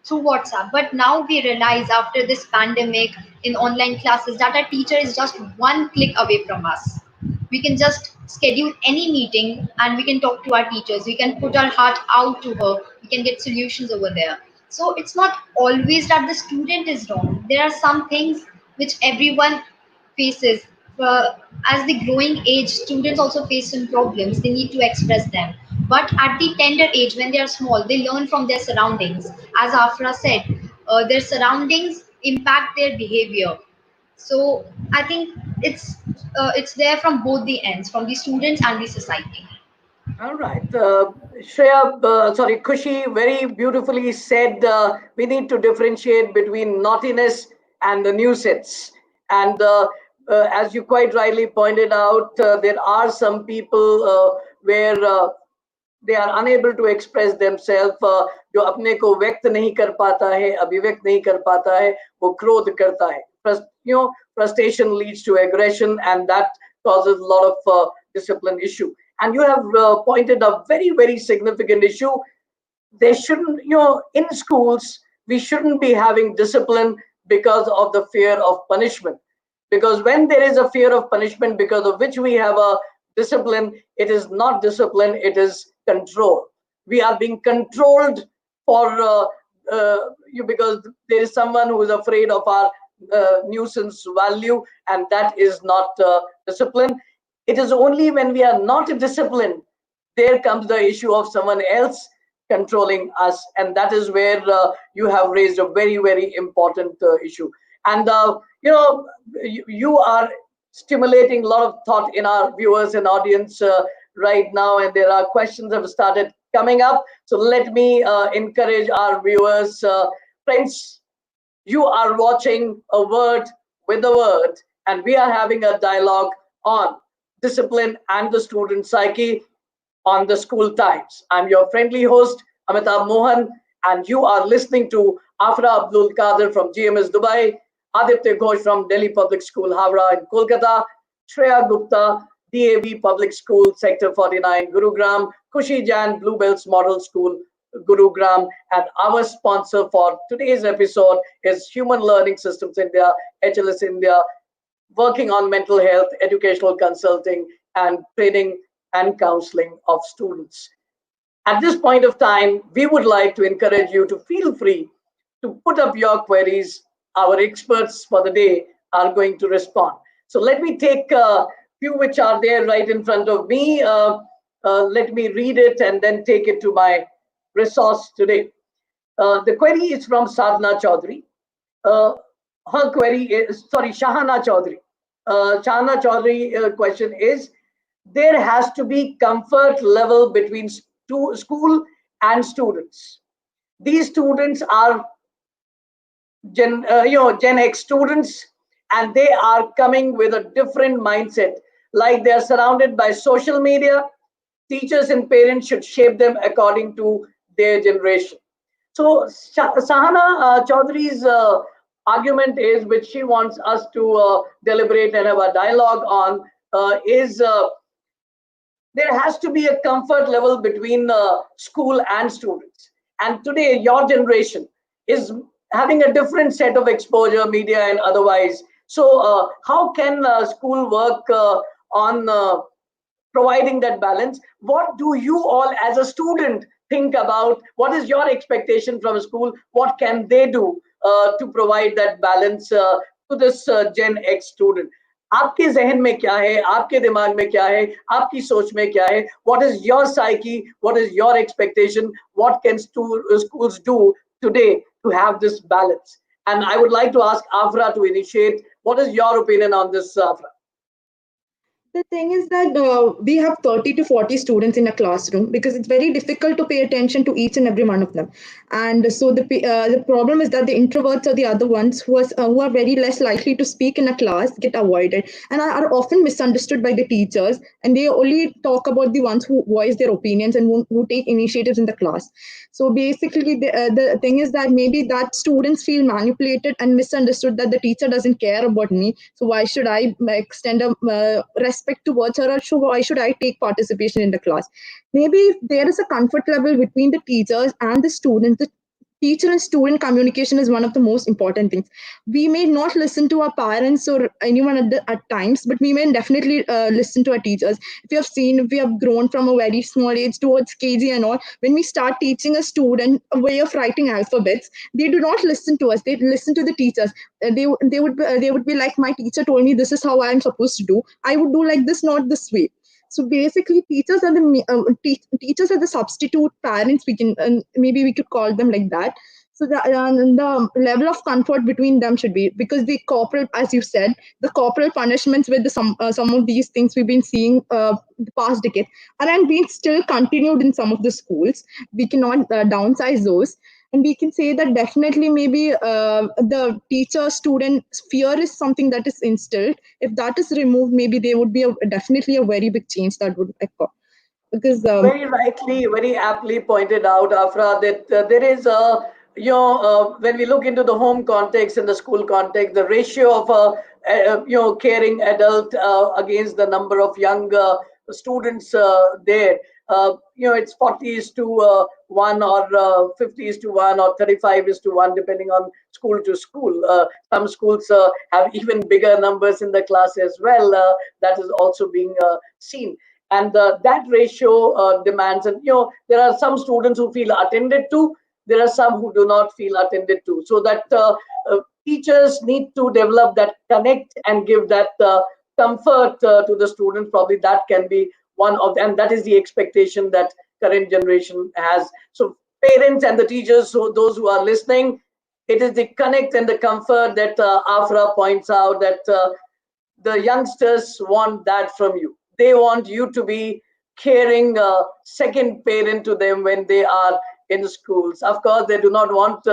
through WhatsApp. But now we realize after this pandemic in online classes that our teacher is just one click away from us. We can just schedule any meeting and we can talk to our teachers. We can put our heart out to her. We can get solutions over there. So it's not always that the student is wrong. There are some things which everyone faces. As the growing age, students also face some problems. They need to express them. But at the tender age, when they are small, they learn from their surroundings. As Afra said, their surroundings impact their behavior. So I think it's there from both the ends, from the students and the society. All right. Shreya, sorry, Kushi very beautifully said we need to differentiate between naughtiness and the nuisance. And as you quite rightly pointed out, there are some people where they are unable to express themselves. जो अपने को व्यक्त नहीं कर पाता है, अभिव्यक्त नहीं कर पाता है, वो क्रोध करता है. Frustration leads to aggression, and that causes a lot of discipline issue. And you have pointed a very, very significant issue. They shouldn't, in schools, we shouldn't be having discipline because of the fear of punishment. Because when there is a fear of punishment because of which we have a discipline, it is not discipline, it is control. We are being controlled for because there is someone who is afraid of our nuisance value, and that is not discipline. It is only when we are not disciplined, there comes the issue of someone else controlling us, and that is where you have raised a very, very important issue. And you are stimulating a lot of thought in our viewers and audience right now, and there are questions that have started coming up. So let me encourage our viewers. Friends, you are watching A Word with a Word, and we are having a dialogue on discipline and the student psyche on the School Times. I'm your friendly host, Amitabh Mohan, and you are listening to Afra Abdul Kader from GMS Dubai, Aditya Ghosh from Delhi Public School, Howrah in Kolkata, Shreya Gupta, DAV Public School, Sector 49, Gurugram, Khushi Jain, Bluebells Model School, Gurugram, and our sponsor for today's episode is Human Learning Systems India, HLS India, working on mental health, educational consulting, and training and counseling of students. At this point of time, we would like to encourage you to feel free to put up your queries. Our experts for the day are going to respond. So let me take a few which are there right in front of me. Let me read it and then take it to my resource today. The query is from Sadhna Chaudhary. Her query is, sorry, Shahana Chaudhary. Shahana Chaudhary question is, there has to be comfort level between school and students. These students are Gen X students, and they are coming with a different mindset. Like they are surrounded by social media, teachers and parents should shape them according to their generation. So Sahana Chaudhary's argument is, which she wants us to deliberate and have a dialogue on, is there has to be a comfort level between school and students. And today, your generation is having a different set of exposure, media and otherwise. So how can school work on providing that balance? What do you all as a student think about? What is your expectation from school? What can they do to provide that balance to this Gen X student? आपके जहन में क्या है, आपके दिमाग में क्या है, आपकी सोच में क्या है? What is your psyche? What is your expectation? What can schools do today to have this balance? And I would like to ask Afra to initiate. What is your opinion on this, Afra? The thing is that we have 30 to 40 students in a classroom because it's very difficult to pay attention to each and every one of them. And so the problem is that the introverts are the other ones who are very less likely to speak in a class, get avoided, and are often misunderstood by the teachers. And they only talk about the ones who voice their opinions and who take initiatives in the class. So basically, the thing is that maybe that students feel manipulated and misunderstood, that the teacher doesn't care about me. So why should I extend a respect towards her, or why should I take participation in the class? Maybe if there is a comfort level between the teachers and the students, the teacher and student communication is one of the most important things. We may not listen to our parents or anyone at times, but we may definitely listen to our teachers. If you have seen, if we have grown from a very small age towards KG and all, when we start teaching a student a way of writing alphabets, they do not listen to us. They listen to the teachers. They would be like, my teacher told me this is how I am supposed to do. I would do like this, not this way. So basically, teachers are teachers are the substitute parents. We can maybe we could call them like that. So the level of comfort between them should be, because the corporal, as you said, the corporal punishments with some of these things we've been seeing the past decade, and being still continued in some of the schools. We cannot downsize those. And we can say that definitely maybe the teacher student fear is something that is instilled. If that is removed, maybe there would be definitely a very big change that would occur. Because Very rightly, very aptly pointed out, Afra, that there is a, when we look into the home context and the school context, the ratio of caring adult against the number of young students there, it's 40 is to 1 or 50 is to 1 or 35 is to 1, depending on school to school. Some schools have even bigger numbers in the class as well. That is also being seen, and that ratio demands, and there are some students who feel attended to, there are some who do not feel attended to, so that teachers need to develop that connect and give that comfort to the students. Probably that can be one of them, and that is the expectation that current generation has. So parents and the teachers, so those who are listening, it is the connect and the comfort that Afra points out, that the youngsters want that from you. They want you to be caring second parent to them when they are in schools. Of course, they do not want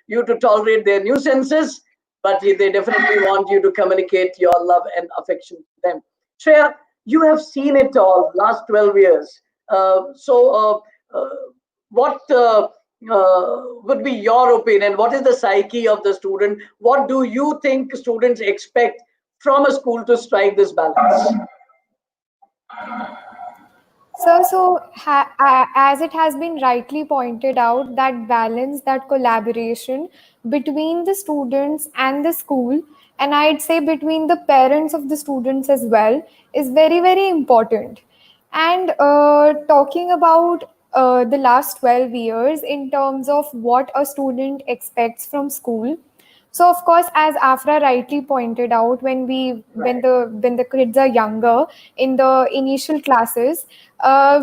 you to tolerate their nuisances, but they definitely want you to communicate your love and affection to them. Shreya, you have seen it all last 12 years. What would be your opinion? What is the psyche of the student? What do you think students expect from a school to strike this balance? As it has been rightly pointed out, that balance, that collaboration between the students and the school, and I'd say between the parents of the students as well, is very, very important. And talking about the last 12 years in terms of what a student expects from school, so of course, as Afra rightly pointed out, when the kids are younger in the initial classes,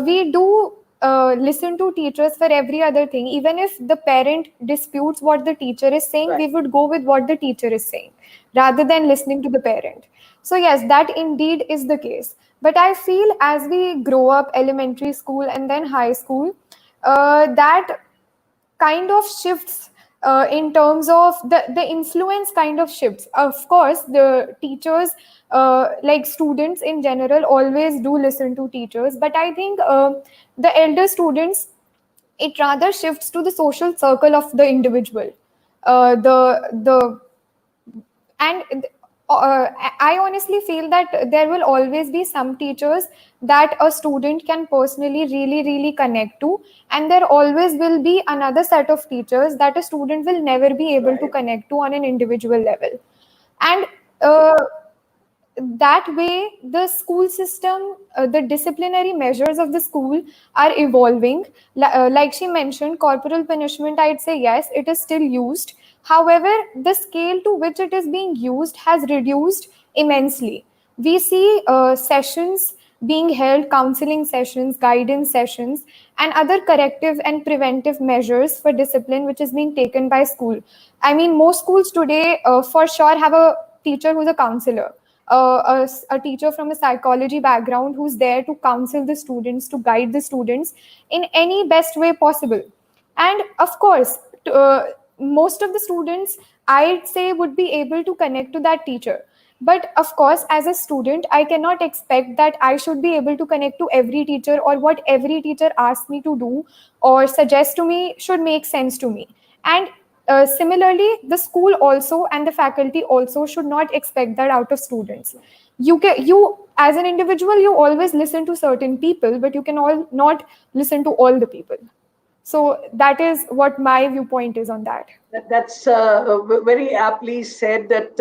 we do listen to teachers for every other thing. Even if the parent disputes what the teacher is saying, Right. we would go with what the teacher is saying rather than listening to the parent. So yes, that indeed is the case. But I feel as we grow up, elementary school and then high school, that kind of shifts in terms of the influence kind of shifts. Of course, the teachers, like students in general, always do listen to teachers, but I think the elder students, it rather shifts to the social circle of the individual. The and I honestly feel that there will always be some teachers that a student can personally really really connect to, and there always will be another set of teachers that a student will never be able to Right. connect to on an individual level. And uh, that way the school system, the disciplinary measures of the school are evolving. Like she mentioned, corporal punishment, I'd say yes, it is still used. However, the scale to which it is being used has reduced immensely. We see sessions being held, counseling sessions, guidance sessions, and other corrective and preventive measures for discipline which is being taken by school. I mean, most schools today for sure have a teacher who's a counselor, a teacher from a psychology background who's there to counsel the students, to guide the students in any best way possible. And of course, most of the students, I'd say, would be able to connect to that teacher. But of course, as a student, I cannot expect that I should be able to connect to every teacher, or what every teacher asks me to do or suggests to me should make sense to me. And similarly, the school also and the faculty also should not expect that out of students. You as an individual, you always listen to certain people, but you can all not listen to all the people. So that is what my viewpoint is on that. That's very aptly said, that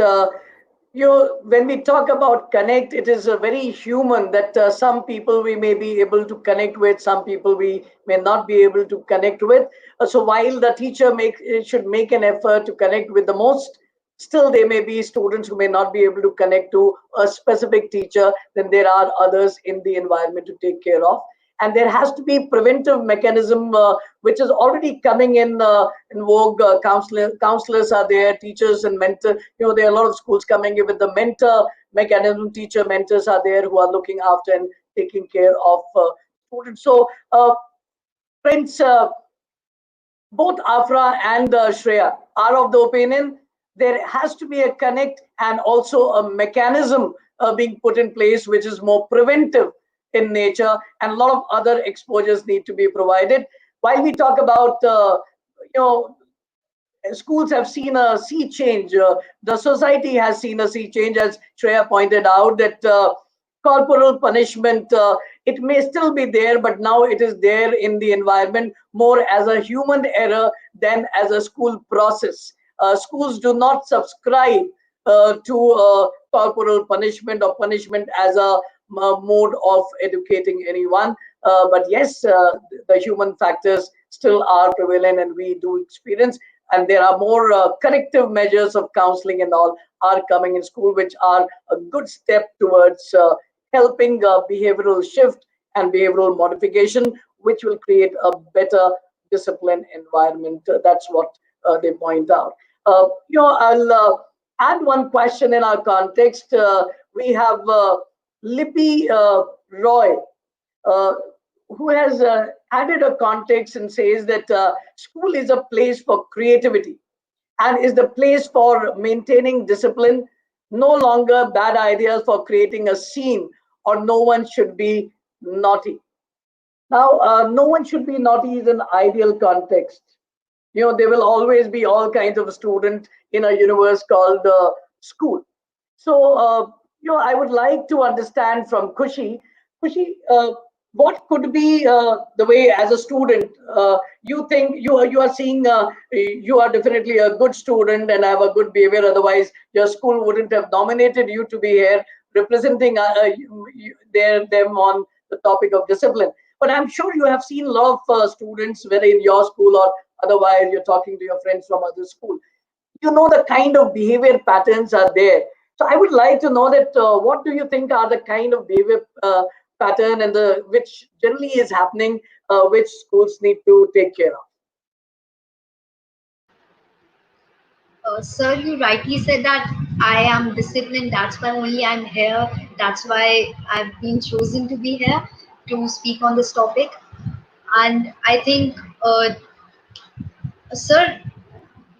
when we talk about connect, it is very human, that some people we may be able to connect with, some people we may not be able to connect with. So while the teacher should make an effort to connect with the most, still there may be students who may not be able to connect to a specific teacher. Then there are others in the environment to take care of, and there has to be preventive mechanism, which is already coming in vogue. Counselors are there, teachers and mentor. There are a lot of schools coming in with the mentor mechanism. Teacher mentors are there who are looking after and taking care of students. So, Prince, both Afra and Shreya are of the opinion there has to be a connect and also a mechanism being put in place which is more preventive in nature, and a lot of other exposures need to be provided. While we talk about, you know, schools have seen a sea change. The society has seen a sea change, as Shreya pointed out, that corporal punishment, it may still be there, but now it is there in the environment more as a human error than as a school process. Schools do not subscribe to corporal punishment or punishment as a mode of educating anyone. But yes, the human factors still are prevalent, and we do experience, and there are more corrective measures of counseling and all are coming in school, which are a good step towards helping behavioral shift and behavioral modification, which will create a better discipline environment. That's what they point out. I'll add one question in our context. We have Lippy Roy, uh, who has added a context and says that school is a place for creativity and is the place for maintaining discipline, no longer bad ideas for creating a scene, or no one should be naughty. Now, no one should be naughty is an ideal context. There will always be all kinds of students in a universe called school. So, I would like to understand from Kushi, what could be the way as a student you think you are seeing you are definitely a good student and have a good behavior. Otherwise, your school wouldn't have nominated you to be here representing them on the topic of discipline. But I'm sure you have seen a lot of students, whether in your school or otherwise, you're talking to your friends from other school. The kind of behavior patterns are there. So I would like to know that what do you think are the kind of behavior pattern and the which generally is happening, which schools need to take care of. Sir, you rightly said that I am disciplined. That's why only I'm here. That's why I've been chosen to be here to speak on this topic. And I think, sir,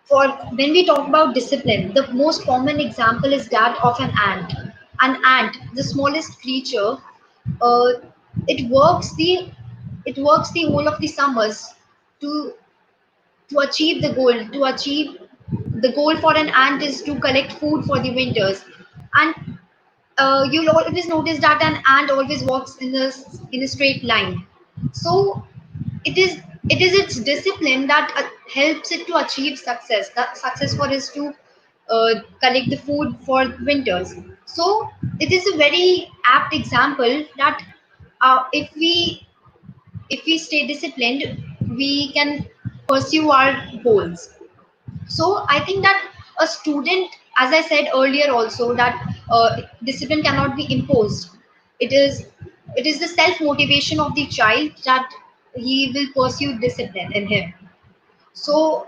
for when we talk about discipline, the most common example is that of an ant. An ant, the smallest creature, uh, it works the it works the whole of the summers to to achieve the goal. To achieve the goal for an ant is to collect food for the winters, and you'll always notice that an ant always walks in a straight line. So it is it is its discipline that helps it to achieve success. That success for is to collect the food for winters. So it is a very apt example that if we stay disciplined, we can pursue our goals. So I think that a student, as I said earlier also, that discipline cannot be imposed. It is it is the self motivation of the child that he will pursue discipline in him. So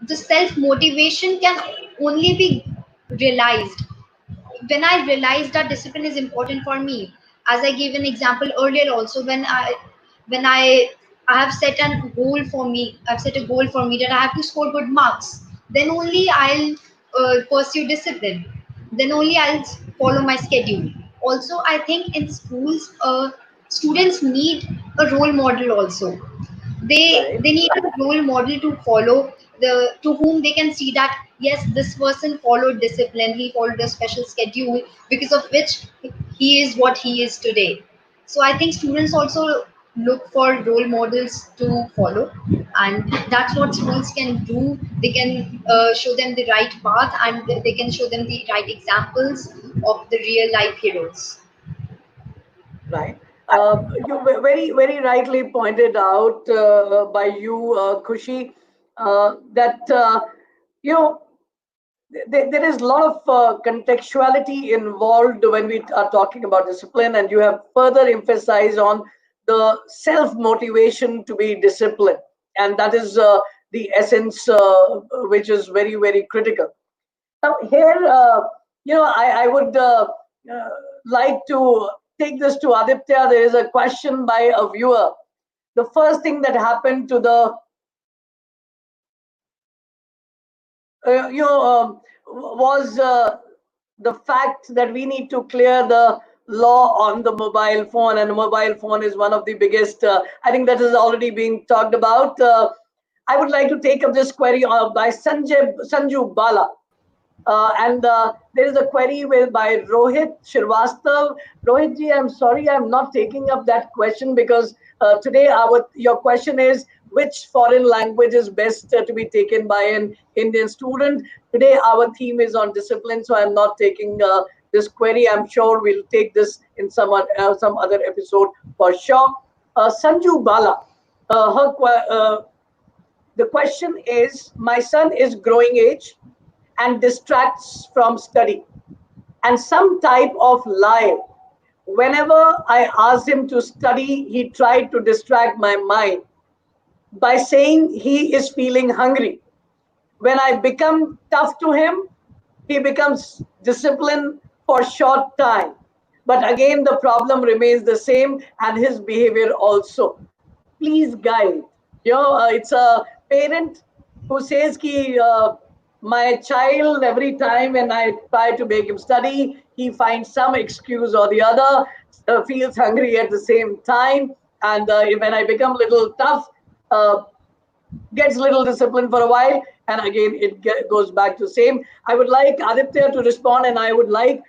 the self motivation can only be realized when I realized that discipline is important for me. As I gave an example earlier also, when I have set a goal for me, I've set a goal for me that I have to score good marks. Then only I'll pursue discipline. Then only I'll follow my schedule. Also, I think in schools, students need a role model also. they Right. they need a role model to follow, the to whom they can see that yes, this person followed discipline, he followed a special schedule, because of which he is what he is today. So I think students also look for role models to follow, and that's what schools can do. They can show them the right path, and they can show them the right examples of the real life heroes. Right. You very, very rightly pointed out by you, Kushi, that you know there is a lot of contextuality involved when we are talking about discipline, and you have further emphasized on the self motivation to be disciplined, and that is the essence, which is very, very critical. Now, here, I would uh, like to take this to Aditya. There is a question by a viewer. The first thing that happened to the was the fact that we need to clear the law on the mobile phone, and the mobile phone is one of the biggest. I think that is already being talked about. I would like to take up this query by Sanju Bala. And there is a query by Rohit Shrivastava. Rohit ji, I'm sorry, I'm not taking up that question because today your question is which foreign language is best to be taken by an Indian student. Today our theme is on discipline, so I'm not taking this query. I'm sure we'll take this in some other episode for sure. Sanju Bala, the question is: my son is growing age and distracts from study, and some type of lie. Whenever I asked him to study, he tried to distract my mind by saying he is feeling hungry. When I become tough to him, he becomes disciplined for short time. But again, the problem remains the same and his behavior also. Please guide. It's a parent who says ki, my child, every time when I try to make him study, he finds some excuse or the other, feels hungry at the same time. And when I become little tough, uh, gets little discipline for a while, and again it goes back to same. I would like Aditya to respond, and I would like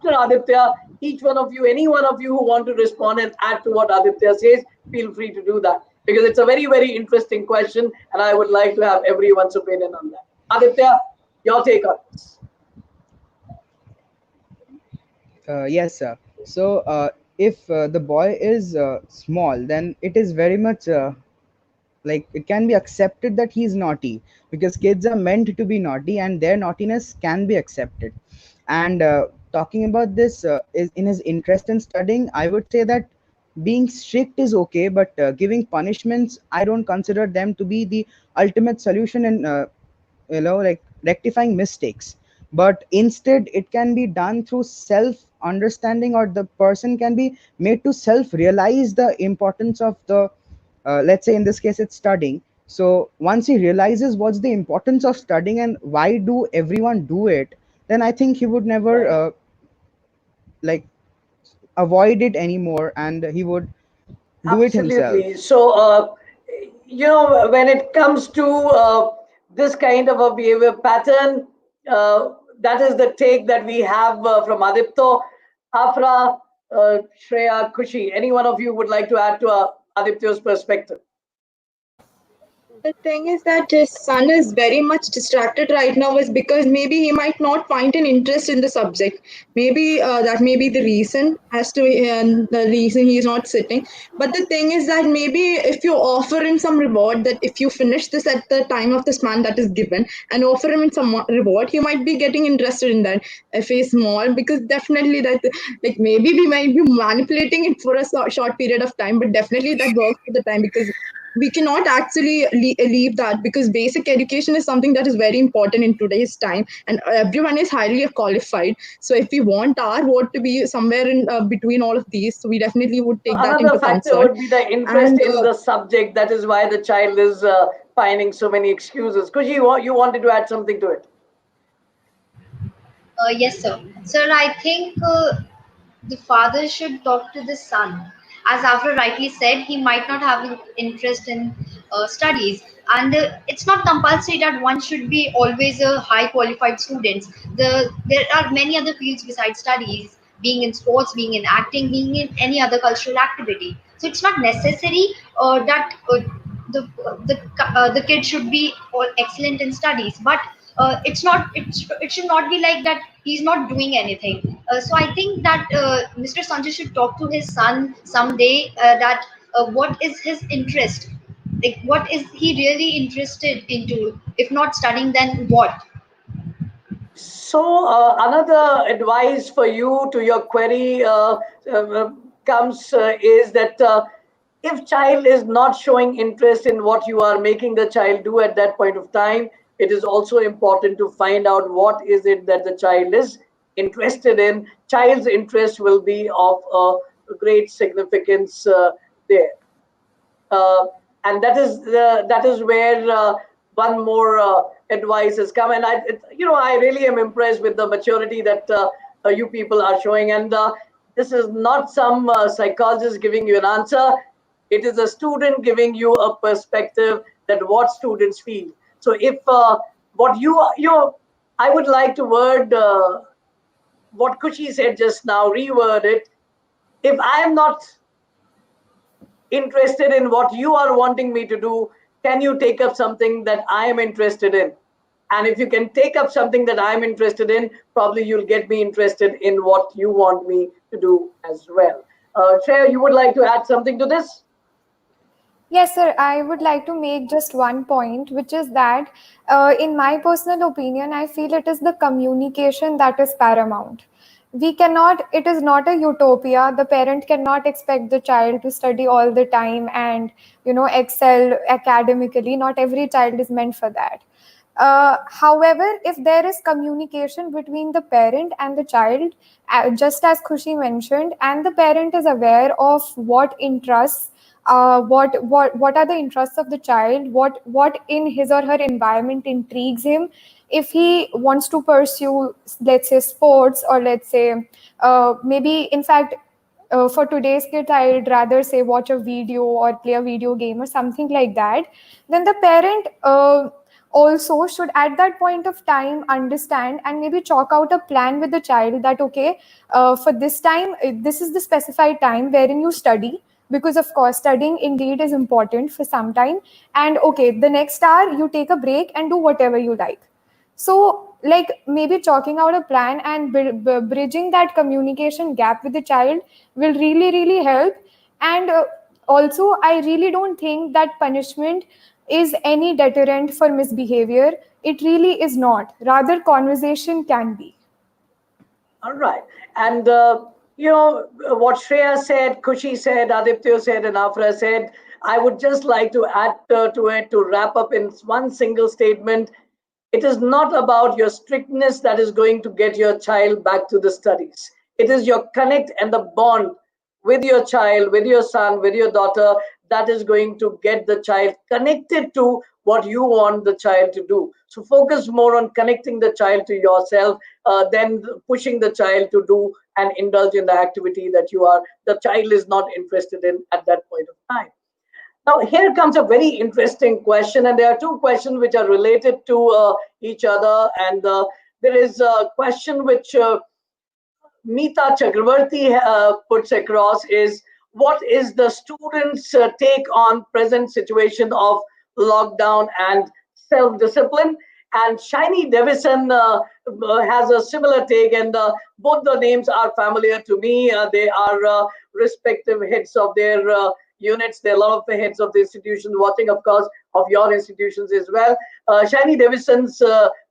Aditya, each one of you, any one of you who want to respond and add to what Aditya says, feel free to do that because it's a very, very interesting question, and I would like to have everyone's opinion on that. Aditya, your take on this. Yes, sir. So, if the boy is small, then it is very much like it can be accepted that he's naughty because kids are meant to be naughty and their naughtiness can be accepted. And talking about this is in his interest in studying, I would say that being strict is okay, but giving punishments, I don't consider them to be the ultimate solution in like rectifying mistakes, but instead it can be done through self understanding, or the person can be made to self realize the importance of the let's say in this case it's studying. So once he realizes what's the importance of studying and why do everyone do it, then I think he would never Right. like avoid it anymore and he would do it Absolutely. himself. So, when it comes to this kind of a behavior pattern, that is the take that we have from Adipto, Afra, Shreya, Kushi. Any one of you would like to add to Adipto's perspective? The thing is that his son is very much distracted right now is because maybe he might not find an interest in the subject. Maybe that may be the reason as to the reason he is not sitting. But the thing is that maybe if you offer him some reward, that if you finish this at the time of the span that is given and offer him some reward, he might be getting interested in that if he's small, because definitely that, like, maybe we might be manipulating it for a short period of time, but definitely that works for the time, because we cannot actually leave that, because basic education is something that is very important in today's time, and everyone is highly qualified. So if we want our vote to be somewhere in between all of these, so we definitely would take that Another into factor concern. would be the interest And in the subject. That is why the child is finding so many excuses. Kushi, you wanted to add something to it? Yes, sir. Sir, I think the father should talk to the son. As Afra rightly said, he might not have an interest in studies, and it's not compulsory that one should be always a high qualified student. There are many other fields besides studies, being in sports, being in acting, being in any other cultural activity. So it's not necessary that the kid should be all excellent in studies, but it should not be like that he's not doing anything. So I think that Mr. Sanjay should talk to his son someday, that what is his interest, like what is he really interested into, if not studying then what. So another advice for you to your query uh, comes is that if child is not showing interest in what you are making the child do at that point of time, it is also important to find out what is it that the child is interested in. Child's interest will be of great significance there. Uh, and that is where one more advice has come, and I really am impressed with the maturity that you people are showing. And this is not some psychologist giving you an answer. It is a student giving you a perspective that what students feel. So if what I would like to word what Kushi said just now, reword it. If I am not interested in what you are wanting me to do, can you take up something that I am interested in? And if you can take up something that I'm interested in, probably you'll get me interested in what you want me to do as well. Shreya, you would like to add something to this? Yes, sir. I would like to make just one point, which is that, in my personal opinion, I feel it is the communication that is paramount. We cannot, it is not a utopia. The parent cannot expect the child to study all the time and, excel academically. Not every child is meant for that. However, if there is communication between the parent and the child, just as Khushi mentioned, and the parent is aware of what interests, what are the interests of the child, what in his or her environment intrigues him, if he wants to pursue, let's say, sports, or let's say, maybe in fact, for today's kids, I'd rather say watch a video or play a video game or something like that, then the parent also should at that point of time understand and maybe chalk out a plan with the child that, okay, for this time, this is the specified time wherein you study, because of course studying indeed is important for some time, and okay, the next hour you take a break and do whatever you like. So, like, maybe chalking out a plan and bridging that communication gap with the child will really, really help. And also, I really don't think that punishment is any deterrent for misbehavior. It really is not. Rather, conversation can be. All right. And, what Shreya said, Kushi said, Aditya said, and Afra said, I would just like to add to it to wrap up in one single statement. It is not about your strictness that is going to get your child back to the studies. It is your connect and the bond with your child, with your son, with your daughter, that is going to get the child connected to what you want the child to do. So focus more on connecting the child to yourself than pushing the child to do and indulge in the activity that the child is not interested in at that point of time. Now, here comes a very interesting question, and there are two questions which are related to each other. And there is a question which Meeta Chakravarti puts across is, what is the students' take on present situation of lockdown and self-discipline? And Shiny Davison has a similar take, and both the names are familiar to me. They are respective heads of their units. There are a lot of the heads of the institutions watching, of course, of your institutions as well. Shiny Davison's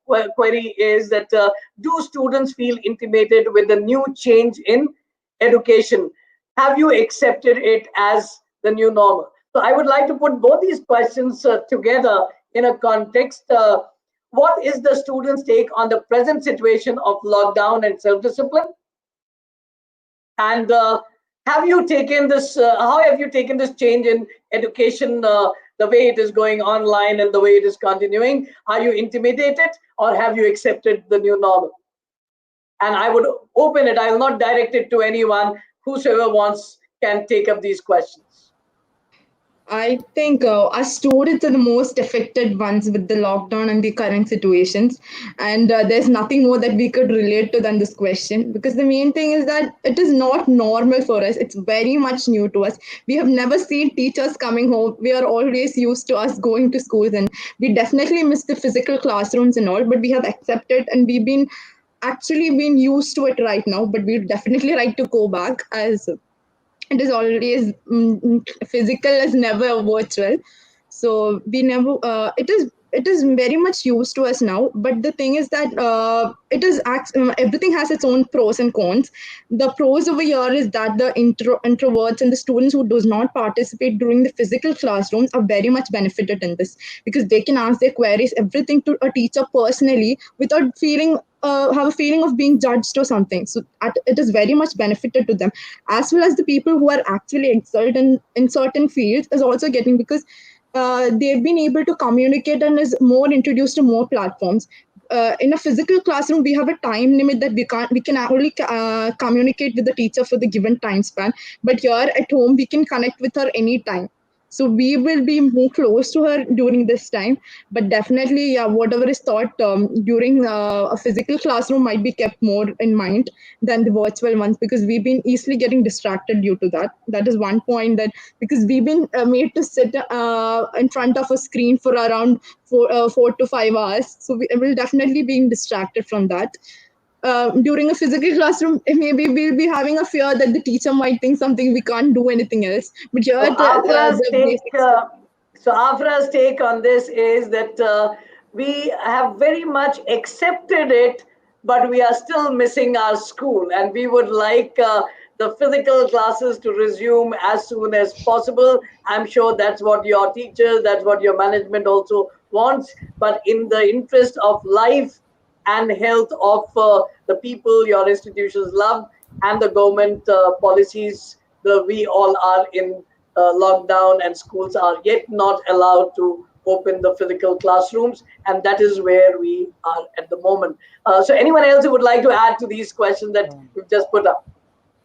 query is that do students feel intimidated with the new change in education? Have you accepted it as the new normal? So I would like to put both these questions together in a context. What is the students' take on the present situation of lockdown and self-discipline? And have you taken this? How have you taken this change in education, the way it is going online and the way it is continuing? Are you intimidated, or have you accepted the new normal? And I would open it. I will not direct it to anyone. Whosoever wants can take up these questions. I think our students are the most affected ones with the lockdown and the current situations. And there's nothing more that we could relate to than this question, because the main thing is that it is not normal for us. It's very much new to us. We have never seen teachers coming home. We are always used to us going to schools, and we definitely miss the physical classrooms and all, but we have accepted and we've been actually been used to it right now. But we'd definitely like to go back, as it is always physical as never virtual. So we never it is very much used to us now. But the thing is that everything has its own pros and cons. The pros over here is that the introverts and the students who does not participate during the physical classrooms are very much benefited in this, because they can ask their queries, everything, to a teacher personally without feeling have a feeling of being judged or something. So it is very much benefited to them, as well as the people who are actually excelled in certain fields is also getting, because they've been able to communicate and is more introduced to more platforms. In a physical classroom, we have a time limit that we can only communicate with the teacher for the given time span. But here at home, we can connect with her anytime. So we will be more close to her during this time. But definitely, yeah, whatever is taught during a physical classroom might be kept more in mind than the virtual ones, because we've been easily getting distracted due to that. That is one point, that because we've been made to sit in front of a screen for around 4 to 5 hours, so we will definitely being distracted from that. During a physical classroom, maybe we'll be having a fear that the teacher might think something, we can't do anything else. But here, So Afra's the take, basics. Afra's take on this is that we have very much accepted it, but we are still missing our school, and we would like the physical classes to resume as soon as possible. I'm sure that's what your teachers, that's what your management also wants. But in the interest of life and health of the people your institutions love and the government policies, we all are in lockdown and schools are yet not allowed to open the physical classrooms, and that is where we are at the moment. So anyone else who would like to add to these questions that we've just put up?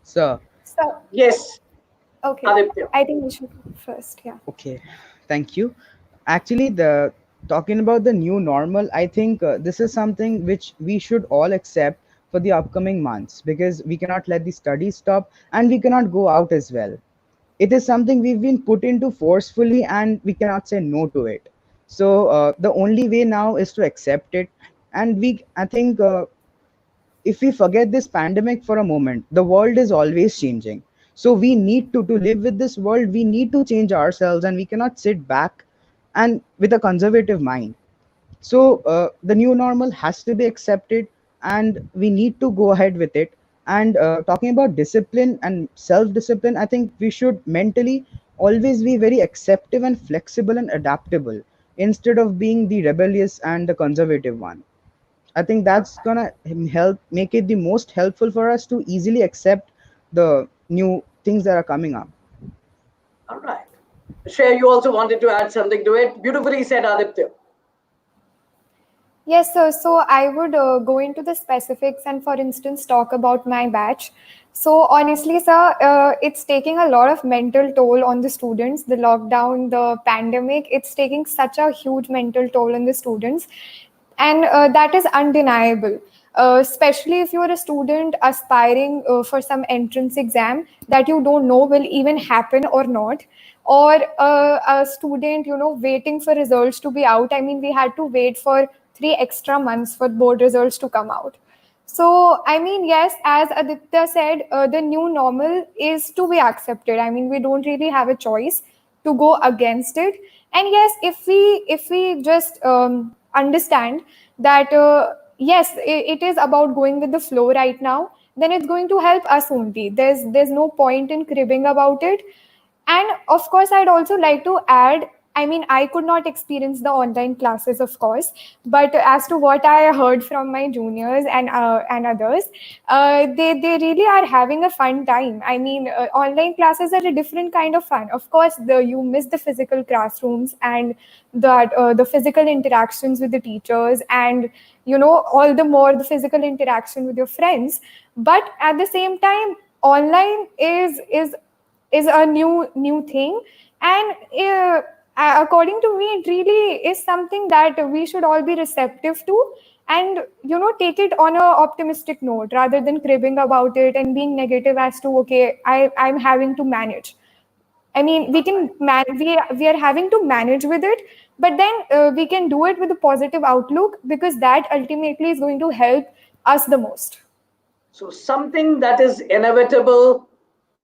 Sir, So, Yes, okay, Aditya. I think we should go first. Yeah. okay, thank you. Actually, the talking about the new normal, I think this is something which we should all accept for the upcoming months, because we cannot let the studies stop and we cannot go out as well. It is something we've been put into forcefully and we cannot say no to it. So the only way now is to accept it. And I think if we forget this pandemic for a moment, the world is always changing. So we need to live with this world, we need to change ourselves, and we cannot sit back and with a conservative mind. So the new normal has to be accepted, and we need to go ahead with it. And talking about discipline and self discipline, I think we should mentally always be very acceptive and flexible and adaptable, instead of being the rebellious and the conservative one. I think that's gonna help make it the most helpful for us to easily accept the new things that are coming up. All right. Shreya, you also wanted to add something to it. Beautifully said, Aditya. Yes, sir. So I would go into the specifics and, for instance, talk about my batch. So honestly, sir, it's taking a lot of mental toll on the students. The lockdown, the pandemic, it's taking such a huge mental toll on the students, and that is undeniable. Especially if you're a student aspiring for some entrance exam that you don't know will even happen or not, or a student, waiting for results to be out. I mean, we had to wait for 3 extra months for board results to come out. So, I mean, yes, as Aditya said, the new normal is to be accepted. I mean, we don't really have a choice to go against it. And yes, if we just understand that yes, it is about going with the flow right now, then it's going to help us only. There's no point in cribbing about it. And of course, I'd also like to add, I mean, I could not experience the online classes, of course, but as to what I heard from my juniors and others, they really are having a fun time. I mean, online classes are a different kind of fun. Of course, you miss the physical classrooms and the physical interactions with the teachers, and all the more the physical interaction with your friends. But at the same time, online is a new thing, and according to me, it really is something that we should all be receptive to, and take it on a optimistic note rather than cribbing about it and being negative as to, okay, I'm having to manage. I mean, we are having to manage with it, but then we can do it with a positive outlook, because that ultimately is going to help us the most. So something that is inevitable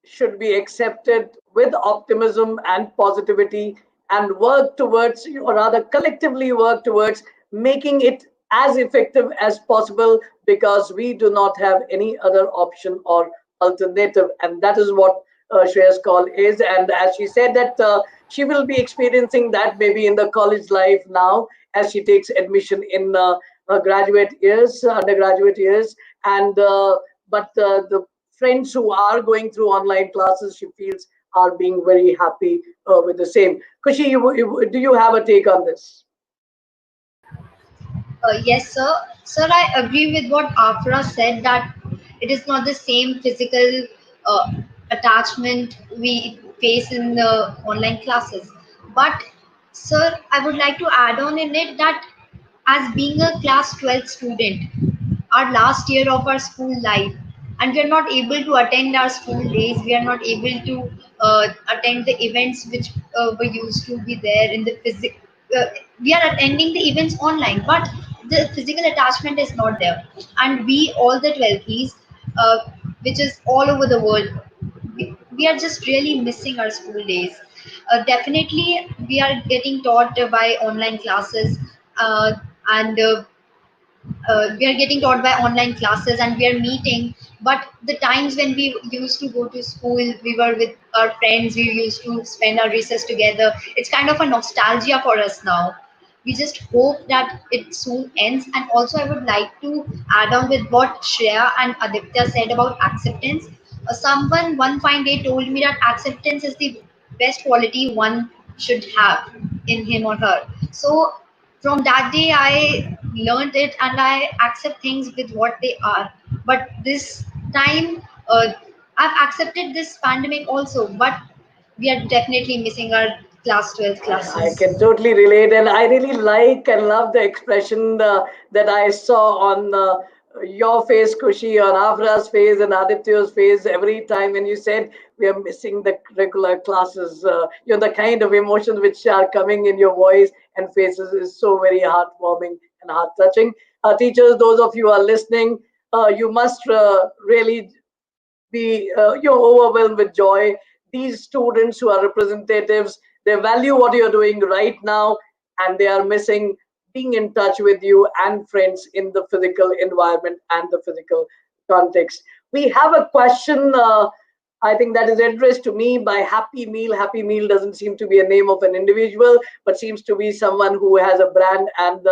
should be accepted with optimism and positivity, and work towards, or rather collectively work towards, making it as effective as possible, because we do not have any other option or alternative. And that is what Shreya's call is. And as she said, that she will be experiencing that maybe in the college life now, as she takes admission in her graduate years, undergraduate years. And but the friends who are going through online classes, she feels are being very happy with the same. Kushi, do you have a take on this? Yes, sir. Sir, I agree with what Afra said that it is not the same physical uh, attachment we face in the online classes. But, sir, I would like to add on in it that as being a class 12 student, our last year of our school life, and we are not able to attend our school days, we are not able to attend the events which were used to be there in the physical. We are attending the events online, but the physical attachment is not there. And we, all the 12th, uh, which is all over the world, we are just really missing our school days. Definitely, we are getting taught by online classes, and we are getting taught by online classes and we are meeting, but the times when we used to go to school, we were with our friends, we used to spend our recess together. It's kind of a nostalgia for us now. We just hope that it soon ends. And also, I would like to add on with what Shreya and Aditya said about acceptance. Someone one fine day told me that acceptance is the best quality one should have in him or her. So from that day I learned it and I accept things with what they are. But this time, I've accepted this pandemic also, but we are definitely missing our class 12 I classes. can totally relate, and I really like and love the expression that I saw on your face, Kushi, on Avra's face, and Aditya's face every time when you said we are missing the regular classes. The kind of emotions which are coming in your voice and faces is so very heartwarming and heart touching. Teachers, those of you who are listening, you must really be you're overwhelmed with joy. These students who are representatives, they value what you're doing right now, and they are missing being in touch with you and friends in the physical environment and the physical context. We have a question. I think that is addressed to me by Happy Meal. Happy Meal doesn't seem to be a name of an individual, but seems to be someone who has a brand. And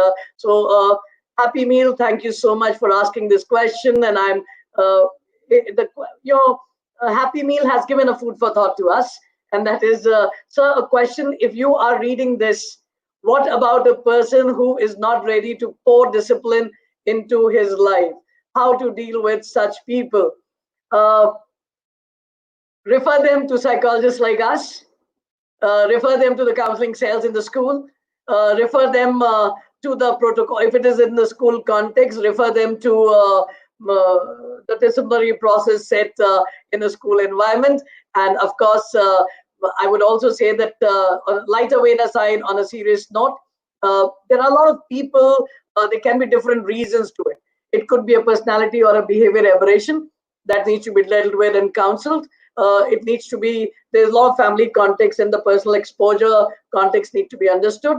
Happy Meal, thank you so much for asking this question. And I'm uh, the your Happy Meal has given a food for thought to us, and that is, sir, a question. If you are reading this, what about a person who is not ready to pour discipline into his life? How to deal with such people? Uh, Refer them to psychologists like us, refer them to the counseling cells in the school, refer them to the protocol. If it is in the school context, refer them to the disciplinary process set in a school environment. And of course, I would also say that on a lighter vein aside, on a serious note, there are a lot of people, there can be different reasons to it. It could be a personality or a behavior aberration that needs to be dealt with and counseled. It needs to be, there's a lot of family context and the personal exposure context need to be understood.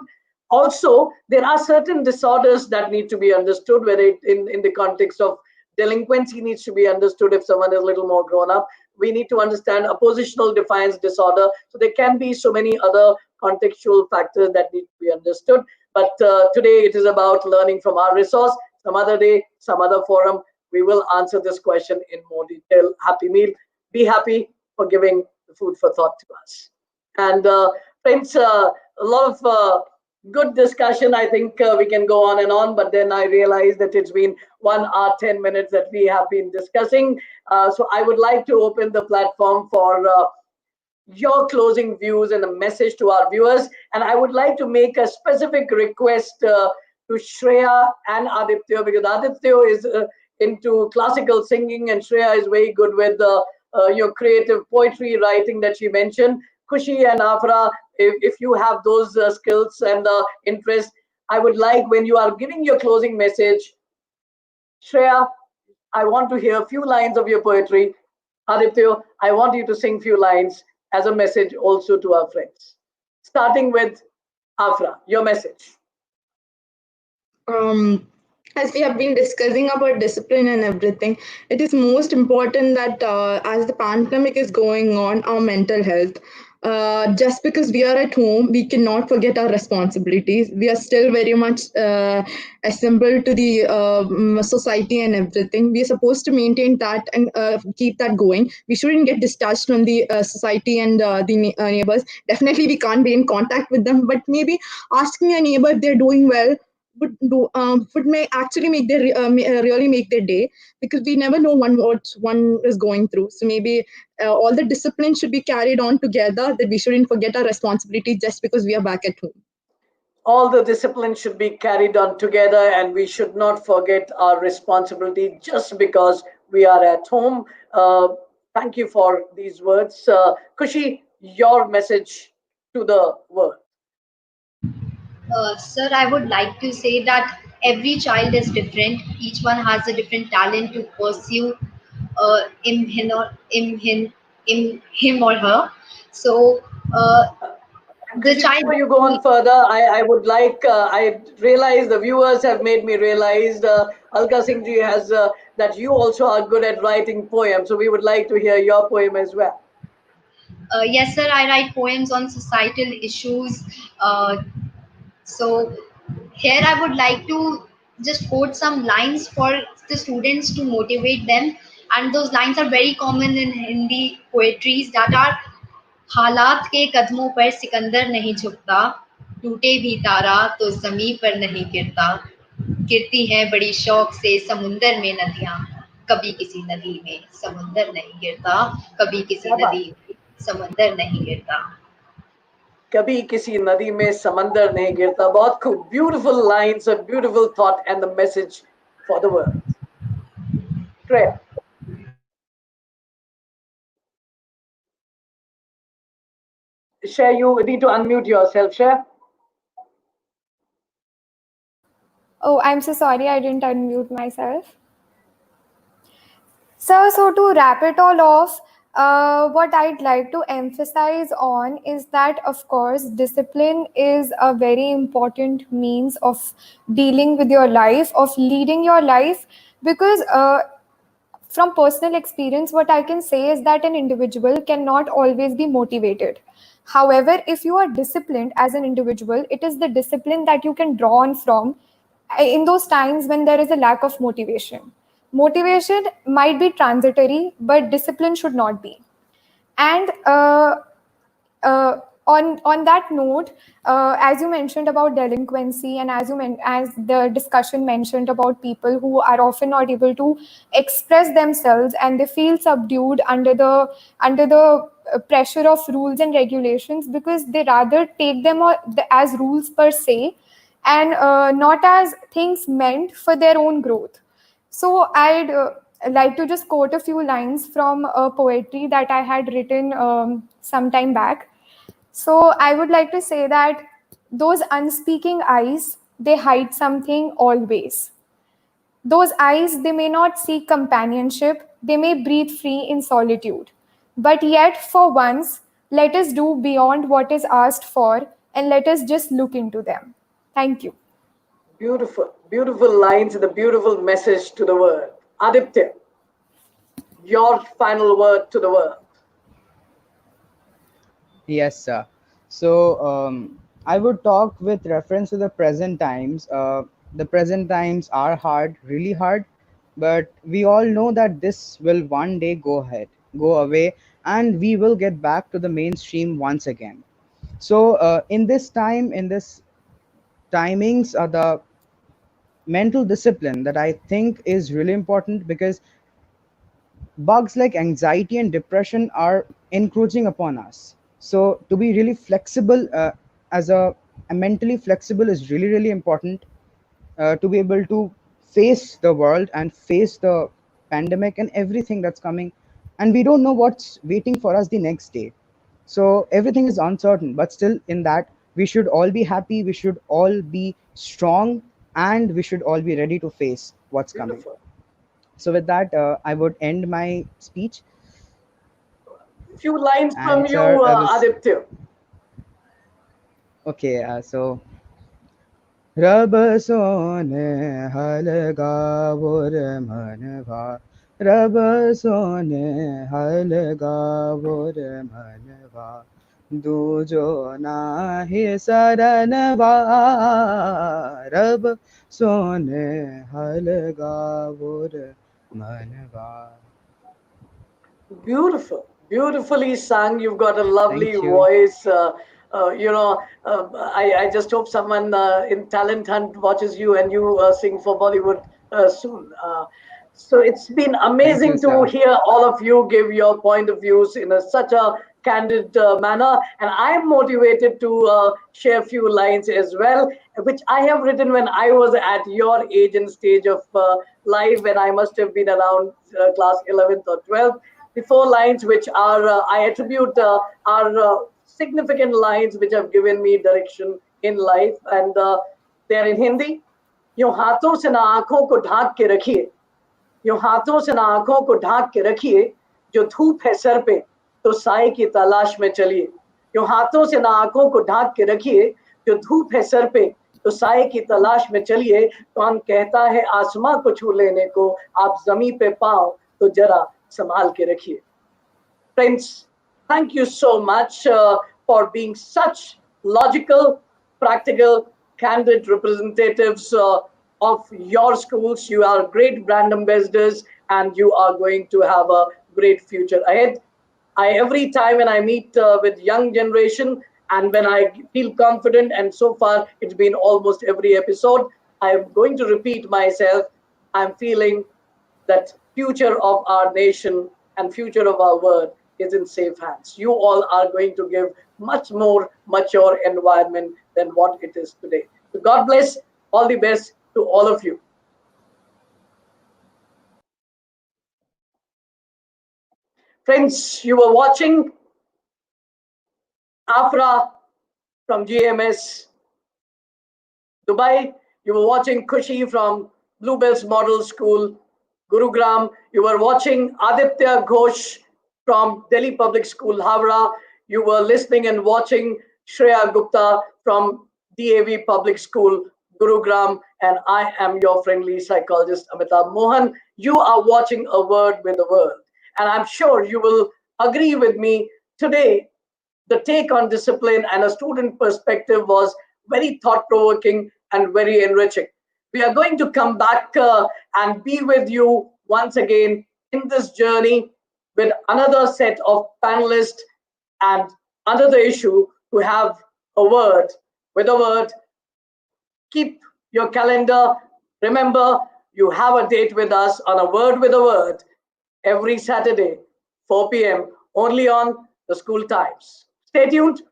Also, there are certain disorders that need to be understood, whether in the context of delinquency needs to be understood if someone is a little more grown up. We need to understand oppositional defiance disorder. So there can be so many other contextual factors that need to be understood. But today it is about learning from our resource. Some other day, some other forum, we will answer this question in more detail. Happy Meal. Be happy for giving the food for thought to us. And friends, a lot of good discussion. I think we can go on and on, but then I realized that it's been 1 hour, 10 minutes that we have been discussing. So I would like to open the platform for your closing views and a message to our viewers. And I would like to make a specific request to Shreya and Aditya, because Aditya is into classical singing and Shreya is very good with your creative poetry writing that she mentioned. Kushi and Afra, if you have those skills and interest, I would like, when you are giving your closing message, Shreya, I want to hear a few lines of your poetry. Aditya, I want you to sing few lines as a message also to our friends. Starting with Afra, your message. um, as we have been discussing about discipline and everything, it is most important that as the pandemic is going on, our mental health. just because we are at home, we cannot forget our responsibilities. We are still very much assembled to the society and everything. We are supposed to maintain that and keep that going. We shouldn't get discharged from the society and the neighbors. Definitely, we can't be in contact with them, but maybe asking a neighbor if they're doing well would may actually make their really make their day, because we never know what one is going through. So maybe all the discipline should be carried on together, that we shouldn't forget our responsibility just because we are back at home. All the discipline should be carried on together, and we should not forget our responsibility just because we are at home. Thank you for these words. Kushi, your message to the world. Sir, I would like to say that every child is different. Each one has a different talent to pursue in him or her. So the Kushi, child before you go on further, I would like, I realize the viewers have made me realize, Alka Singh ji has, that you also are good at writing poems. So we would like to hear your poem as well. Yes, sir. I write poems on societal issues. So here I would like to just quote some lines for the students to motivate them, and those lines are very common in Hindi poetries that are हालात के कदमों पर सिकंदर नहीं झुकता टूटे भी तारा तो जमी पर नहीं गिरता गिरती हैं बड़ी शौक से समुंदर में नदियां कभी किसी नदी में समुंदर नहीं गिरता कभी किसी क्या बात नदी में समुंदर नहीं गिरता कभी किसी नदी में समंदर नहीं गिरता बहुत खूब beautiful lines, a beautiful thought and the message for the world. Shreya. Shreya, you need to unmute yourself, Shreya. Oh, I'm so sorry I didn't unmute myself. So to wrap it all off, what I'd like to emphasize on is that, of course, discipline is a very important means of dealing with your life, of leading your life, because from personal experience, what I can say is that an individual cannot always be motivated. However, if you are disciplined as an individual, it is the discipline that you can draw on from in those times when there is a lack of motivation. Motivation might be transitory, but discipline should not be. And uh, on that note, as you mentioned about delinquency, and as the discussion mentioned about people who are often not able to express themselves and they feel subdued under the pressure of rules and regulations, because they rather take them as rules per se, and not as things meant for their own growth. So I'd like to just quote a few lines from a poetry that I had written some time back. So I would like to say that those unspeaking eyes, they hide something always. Those eyes, they may not seek companionship, they may breathe free in solitude. But yet, for once, let us do beyond what is asked for, and let us just look into them. Thank you. Beautiful, beautiful lines and a beautiful message to the world. Aditya, your final word to the world. Yes, sir. So I would talk with reference to the present times. The present times are hard, really hard, but we all know that this will one day go away, and we will get back to the mainstream once again. So in this time, in this timings, are the mental discipline that I think is really important, because bugs like anxiety and depression are encroaching upon us. So to be really flexible, as a mentally flexible is really really important, to be able to face the world and face the pandemic and everything that's coming, and we don't know what's waiting for us the next day. So everything is uncertain, but still in that we should all be happy, we should all be strong, and we should all be ready to face what's coming. Beautiful. So with that, I would end my speech. Few lines from And sir, you, I was Aditya. okay. So रब सोने हलगावोर मनवा रब सोने हलगावोर मनवा दूजो नाही सरनवारब सोने हलगावुर मनवा. Beautiful, beautifully sung. You've got a lovely Thank you. voice. I just hope someone in Talent Hunt watches you and you sing for Bollywood soon. So it's been Thank you, amazing to sir. hear all of you give your point of views in such a candid manner, and I'm motivated to share a few lines as well, which I have written when I was at your age and stage of life, when I must have been around class 11th or 12th. The four lines which are I attribute are significant lines which have given me direction in life, and they are in Hindi. यूं हाथों से ना आंखों को ढांक के रखिए, यूं हाथों से ना आंखों को ढांक के रखिए, जो धूप है सर पे तो साए की तलाश में चलिए. यूं हाथों से ना आंखों को ढांक के रखिए, जो धूप है सर पे तो साए की तलाश में चलिए. कौन कहता है आसमां को छू लेने को, आप जमीन पे पाओ तो जरा संभाल के रखिए. Friends, thank you so much for being such logical, practical, candid representatives of your schools. You are great brand ambassadors and you are going to have a great future ahead. Every time when I meet with young generation and when I feel confident, and so far it's been almost every episode, I'm going to repeat myself. I'm feeling that future of our nation and future of our world is in safe hands. You all are going to give much more mature environment than what it is today. So God bless, all the best to all of you. Friends, you were watching Afra from GMS Dubai. You were watching Kushi from Bluebells Model School, Gurugram. You were watching Aditya Ghosh from Delhi Public School, Havra. You were listening and watching Shreya Gupta from DAV Public School, Gurugram. And I am your friendly psychologist, Amitabh Mohan. You are watching A Word with the World. And I'm sure you will agree with me today. The take on discipline and a student perspective was very thought provoking and very enriching. We are going to come back and be with you once again in this journey with another set of panelists and another issue to have a word with a word. Keep your calendar. Remember, you have a date with us on A Word with a Word every Saturday, 4 p.m., only on the School Times. Stay tuned.